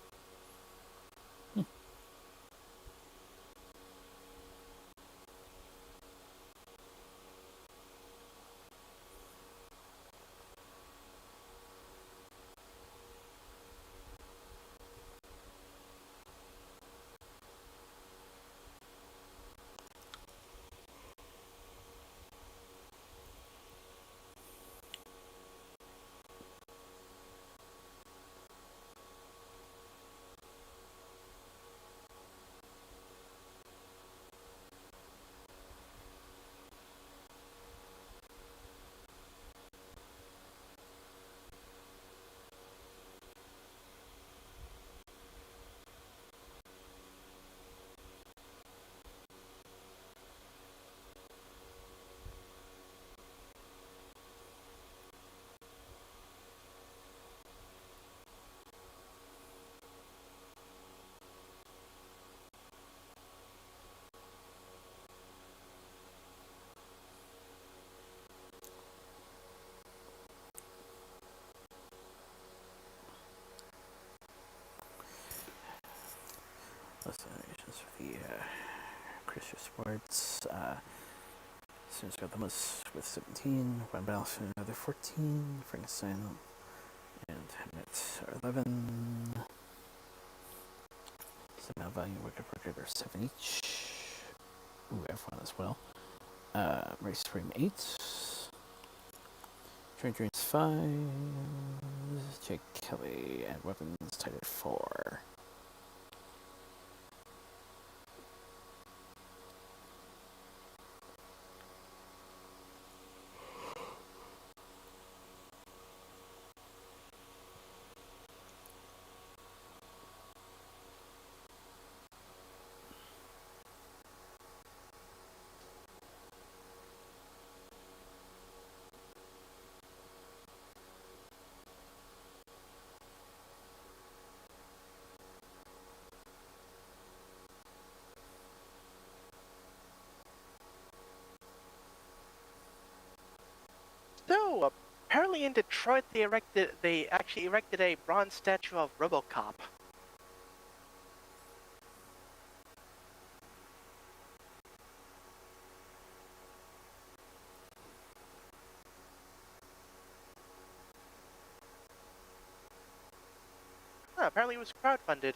List animations for the Christian Sports. Students got the most with 17. One Balance another 14. Frankenstein and Hamnet are 11. Somehow Value Wicked are 7 each. Ooh, F1 as well. Race Spring 8. Train Dreams 5. Jake Kelly and Weapons tied at 4. So, apparently in Detroit they actually erected a bronze statue of RoboCop. Apparently it was crowdfunded.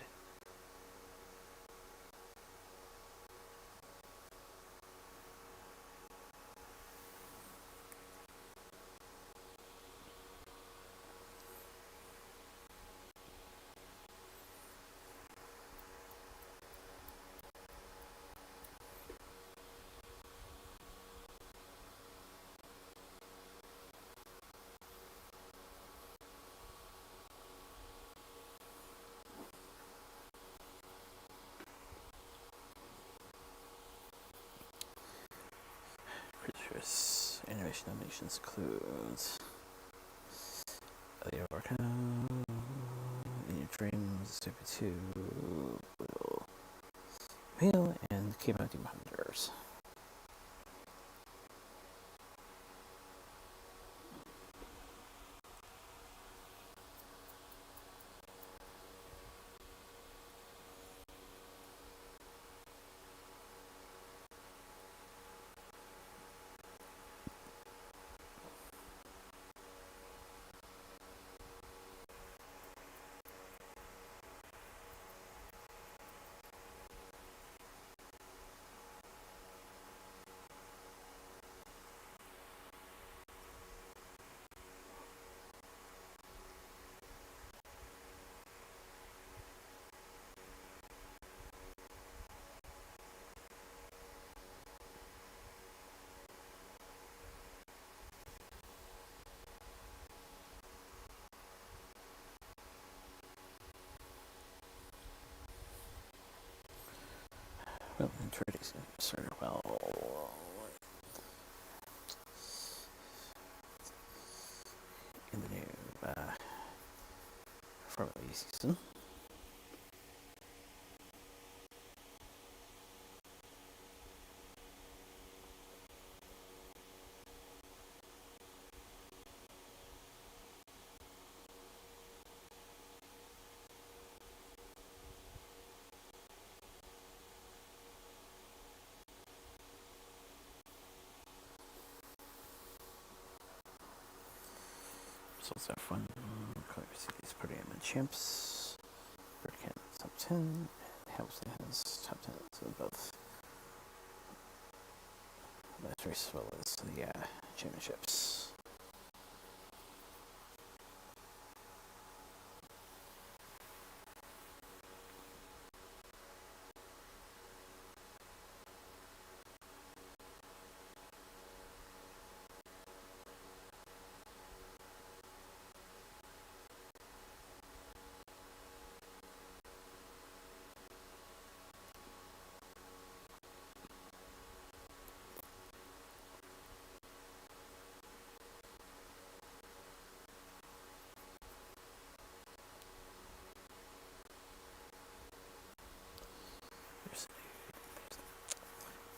Creatures animation nominations includes Leo Arcano, In Your Dreams, Super 2, Will Wheel, and Came Out Demon Hunters. Well, introducing started well in the new Formula E season. Results F1, Color Cities Podium and Champs, Birdcat top 10, and Hamilton has top 10 in both last race as well as the championships.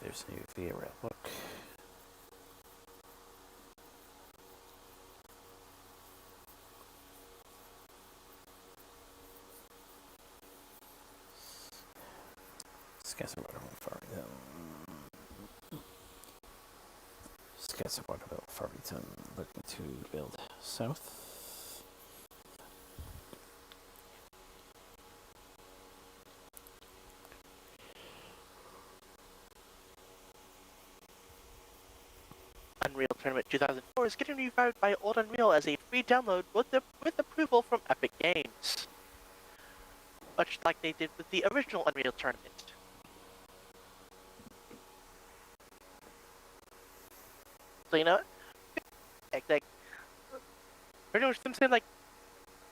There's a new VIA rail book. Scatterwaterville, Farmington, looking to build south. Unreal Tournament 2004 is getting revived by Old Unreal as a free download with approval from Epic Games, much like they did with the original Unreal Tournament. So you know, like pretty much them saying like,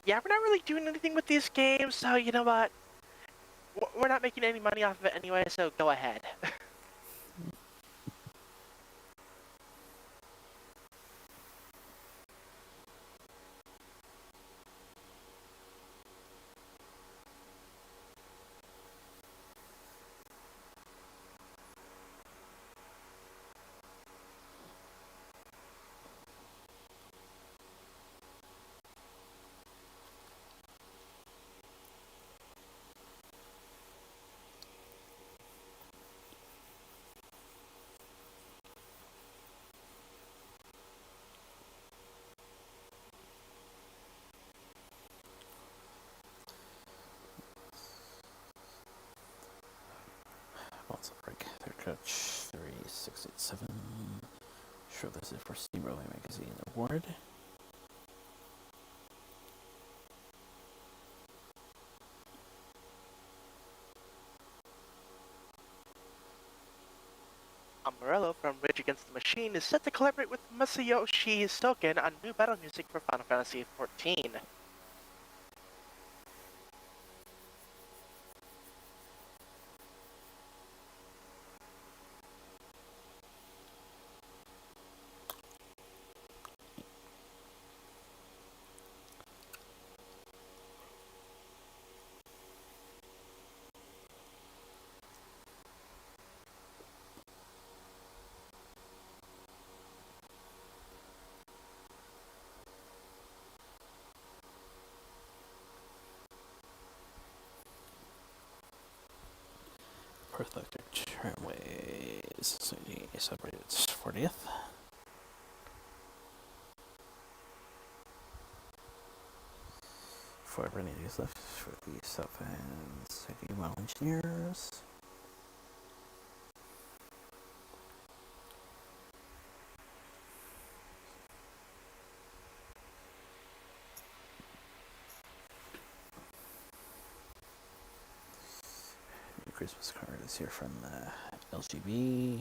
yeah, we're not really doing anything with these games, so you know what, we're not making any money off of it anyway, so go ahead. What's a break? Third coach 3687. Sure, this is for Steamrolling Magazine Award. Morello from Rage Against the Machine is set to collaborate with Masayoshi Soken on new battle music for Final Fantasy XIV. Perth Electric Tramways Society celebrated its 40th. Forever any days left for the South End City Well Engineers. New Christmas card is here from LGB.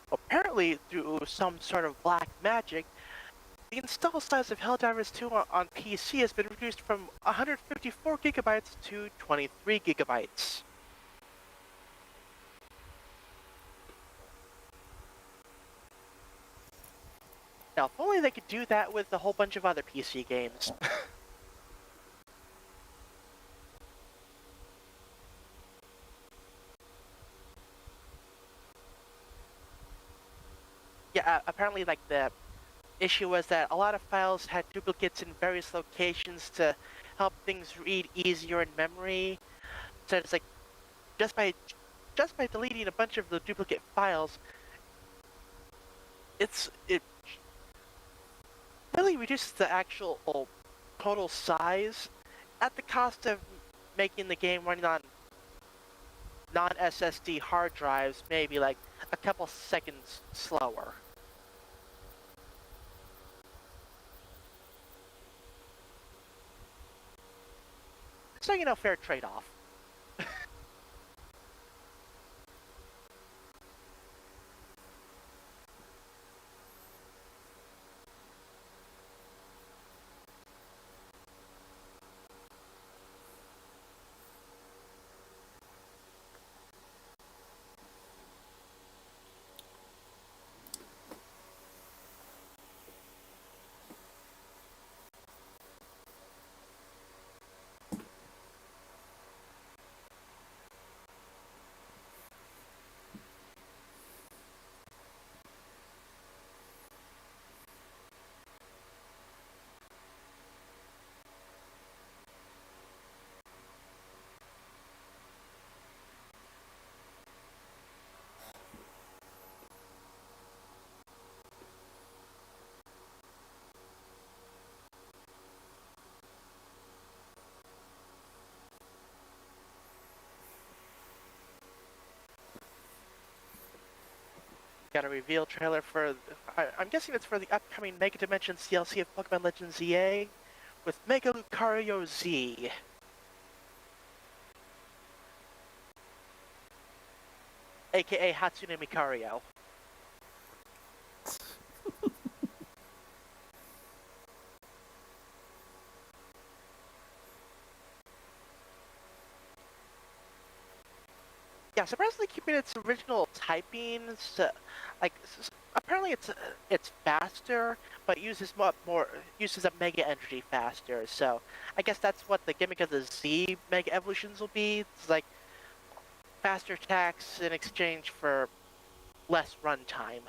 Apparently, through some sort of black magic, the install size of Helldivers 2 on PC has been reduced from 154 gigabytes to 23 gigabytes. Now, if only they could do that with a whole bunch of other PC games. Yeah, apparently, like, the issue was that a lot of files had duplicates in various locations to help things read easier in memory. So it's like, just by deleting a bunch of the duplicate files, it really reduces the actual total size at the cost of making the game running on non-SSD hard drives may be like a couple seconds slower. So, fair trade-off. Got a reveal trailer for, I'm guessing it's for the upcoming Mega Dimensions DLC of Pokemon Legends ZA with Mega Lucario Z, aka Hatsune Mikario. Yeah, surprisingly keeping its original typing. So, like, apparently it's faster, but uses more uses a Mega Energy faster. So I guess that's what the gimmick of the Z Mega Evolutions will be. It's like faster attacks in exchange for less runtime.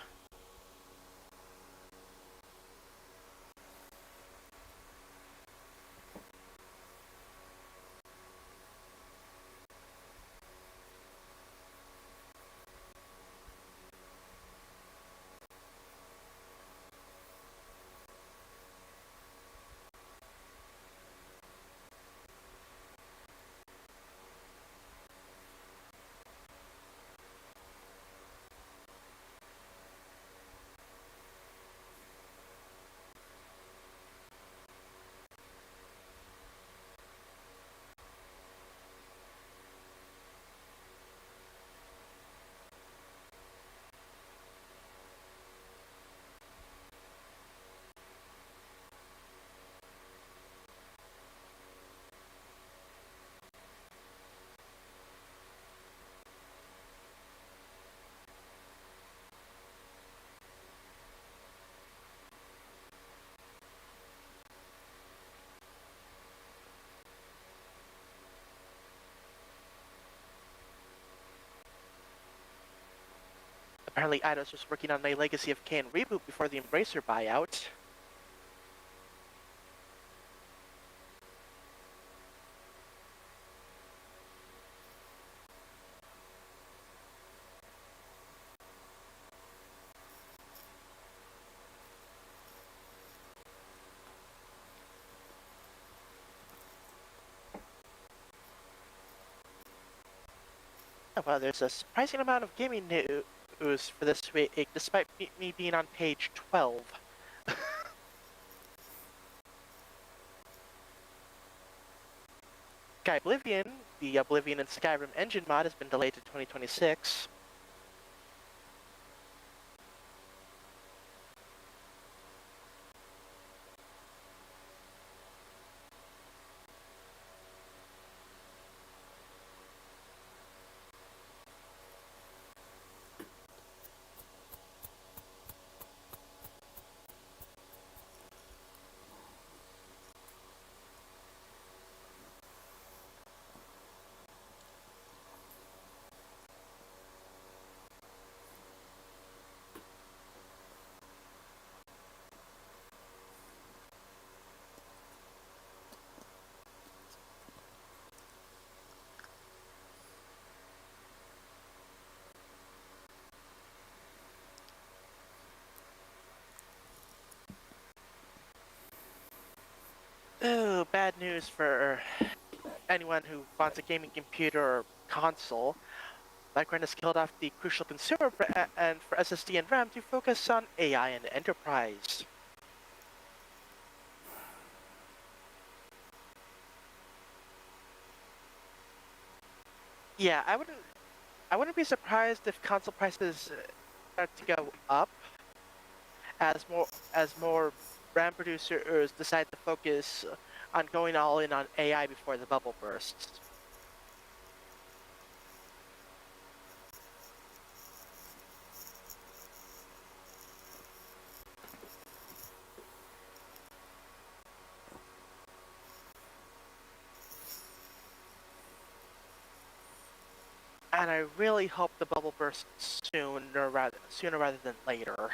Apparently, Eidos was working on a Legacy of Kain reboot before the Embracer buyout. Well, there's a surprising amount of gaming news for this week, despite me being on page 12. Sky Oblivion, the Oblivion and Skyrim engine mod, has been delayed to 2026. Oh, bad news for anyone who wants a gaming computer or console. Micron has killed off the crucial consumer and for SSD and RAM to focus on AI and enterprise. Yeah, I wouldn't be surprised if console prices start to go up as more RAM producers decide to focus on going all in on AI before the bubble bursts. And I really hope the bubble bursts sooner rather than later.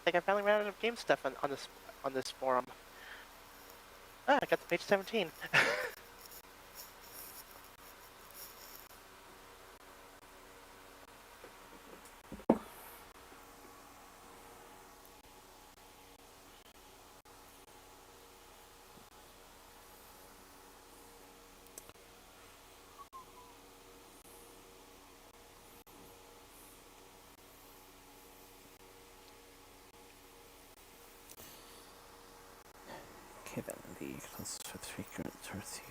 Like I finally ran out of game stuff on this forum. Ah, I got to page 17. Okay, then the closest for the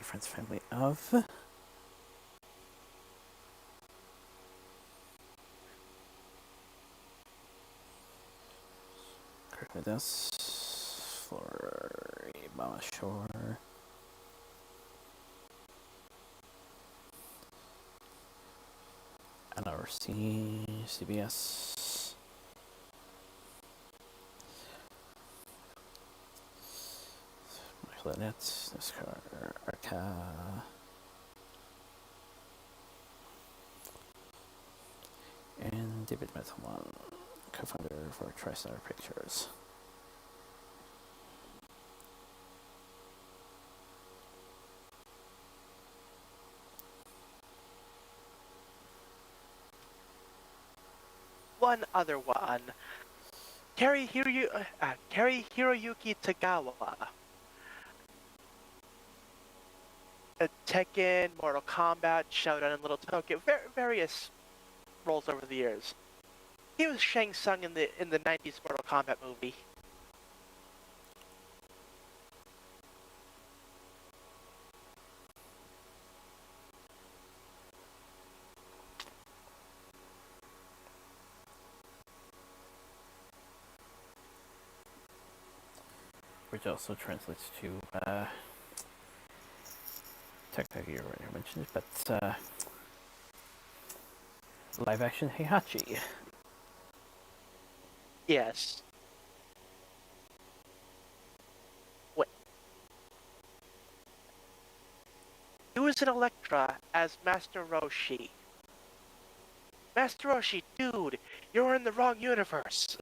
friends family of Kirkwoodus, Florida, Mama Shore, NRC, CBS, Michael Annette, NASCAR, Arca, and David Metalman, co-founder for TriStar Pictures. One other one. Kari Hiroyuki Tagawa. Tekken, Mortal Kombat, Showdown, and Little Tokyo. Various roles over the years. He was Shang Tsung in the 90s Mortal Kombat movie. Which also translates to technically you already mentioned it, but live action Heihachi. Yes. Wait. He was in Elektra as Master Roshi. Master Roshi, dude, you're in the wrong universe.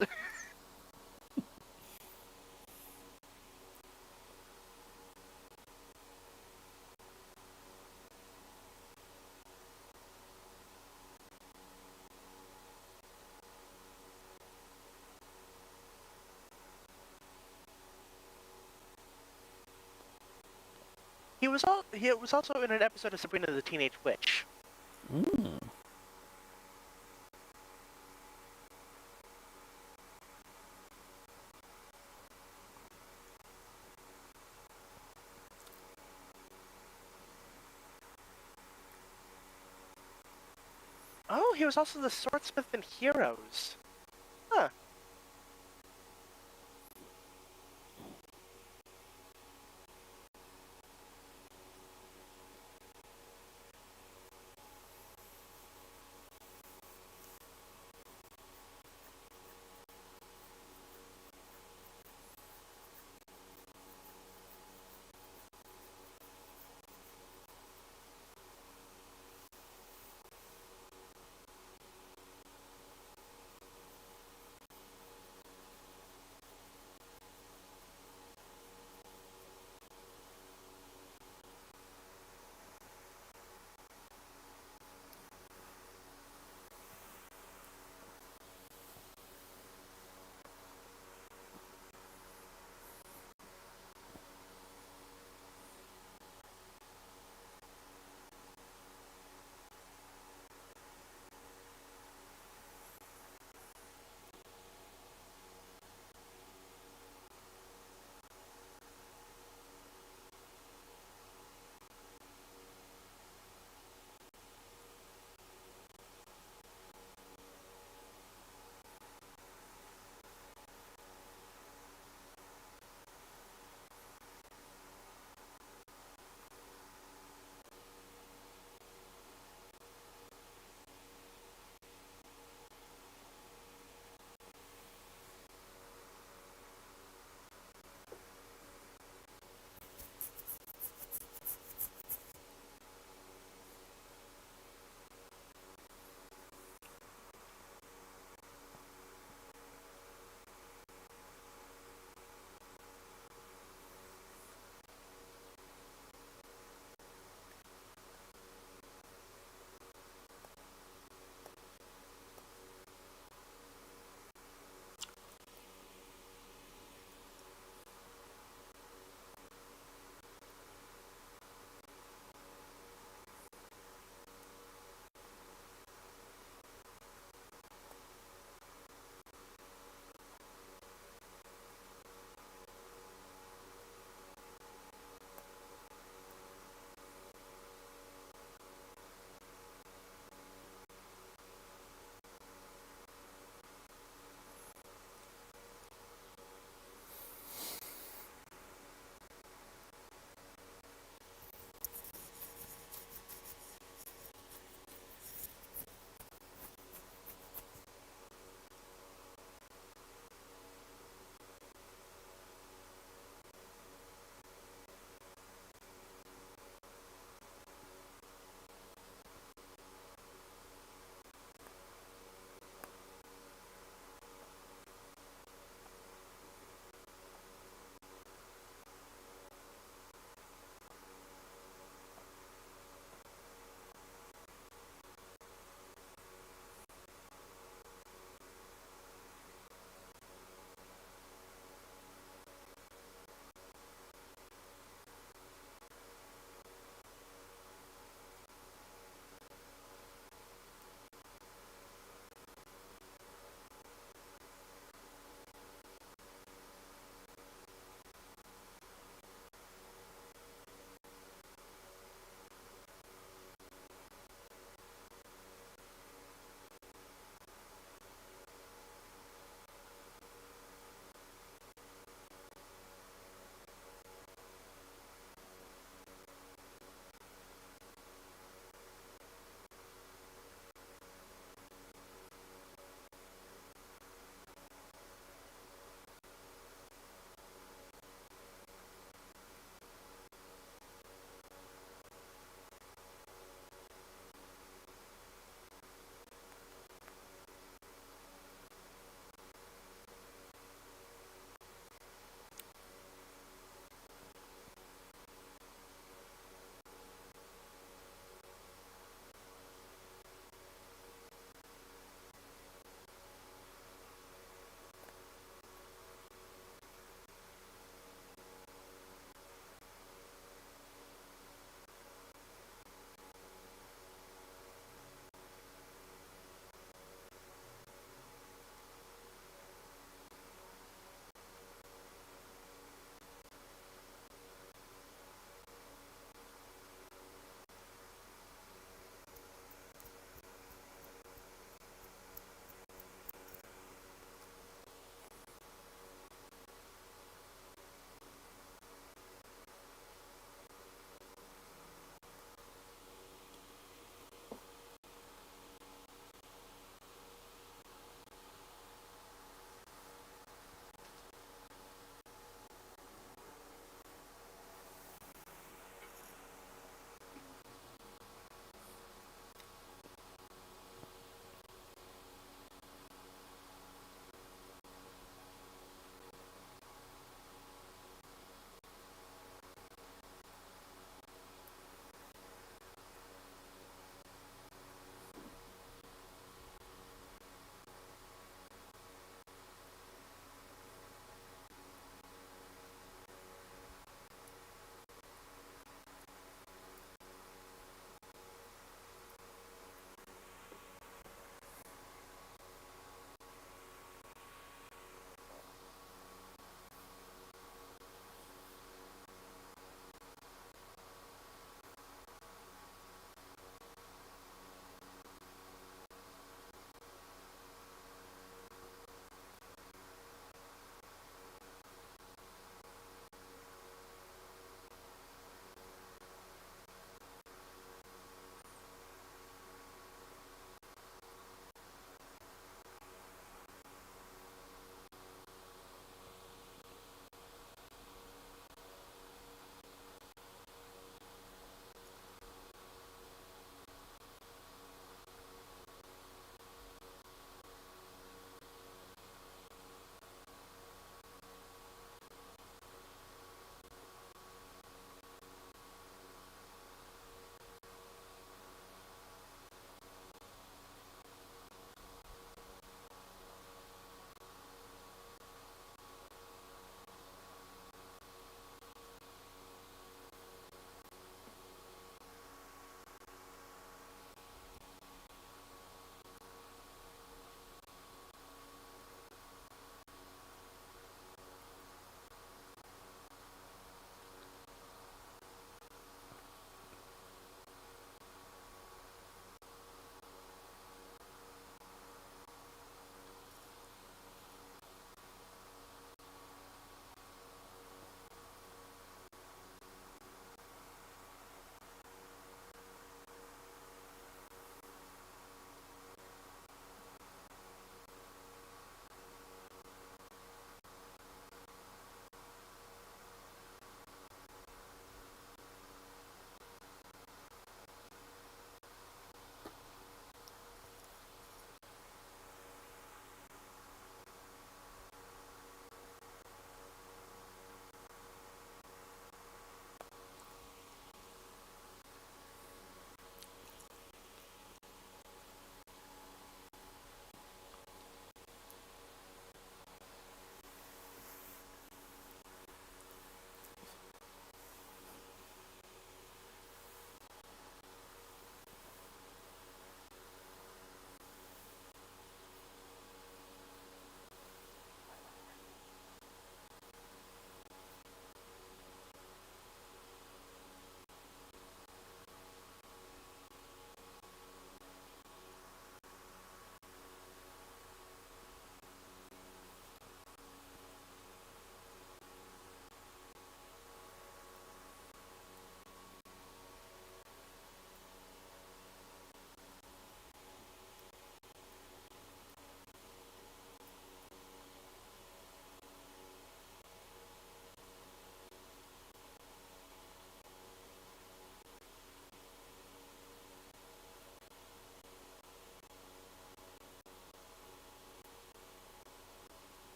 He was also in an episode of Sabrina the Teenage Witch. Mm. Oh, he was also the swordsmith in Heroes. Huh.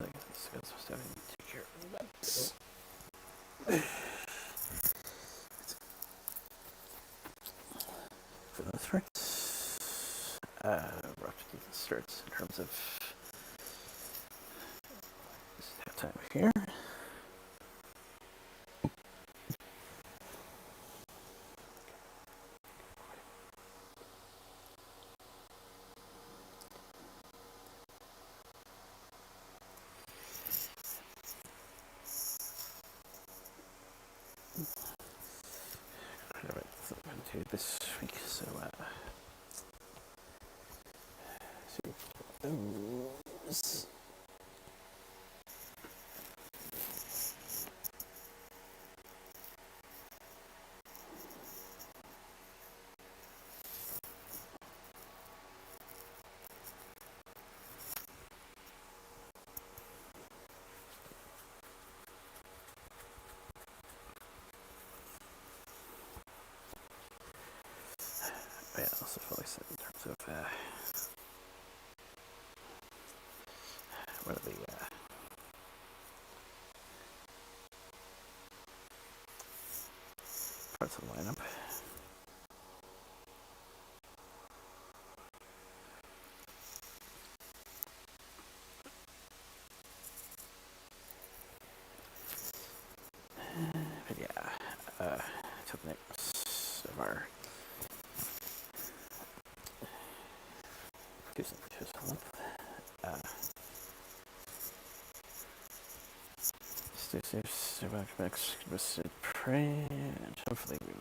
So I guess this guy's supposed to take care of that. For those parts, we're up to the starts in terms of this time here. Alright, so I'm going to do this week, so see those. Yeah, also fully set in terms of what are the parts of the lineup. But yeah, to the next of our do some pictures on Stay safe, survive next, prey, and hopefully we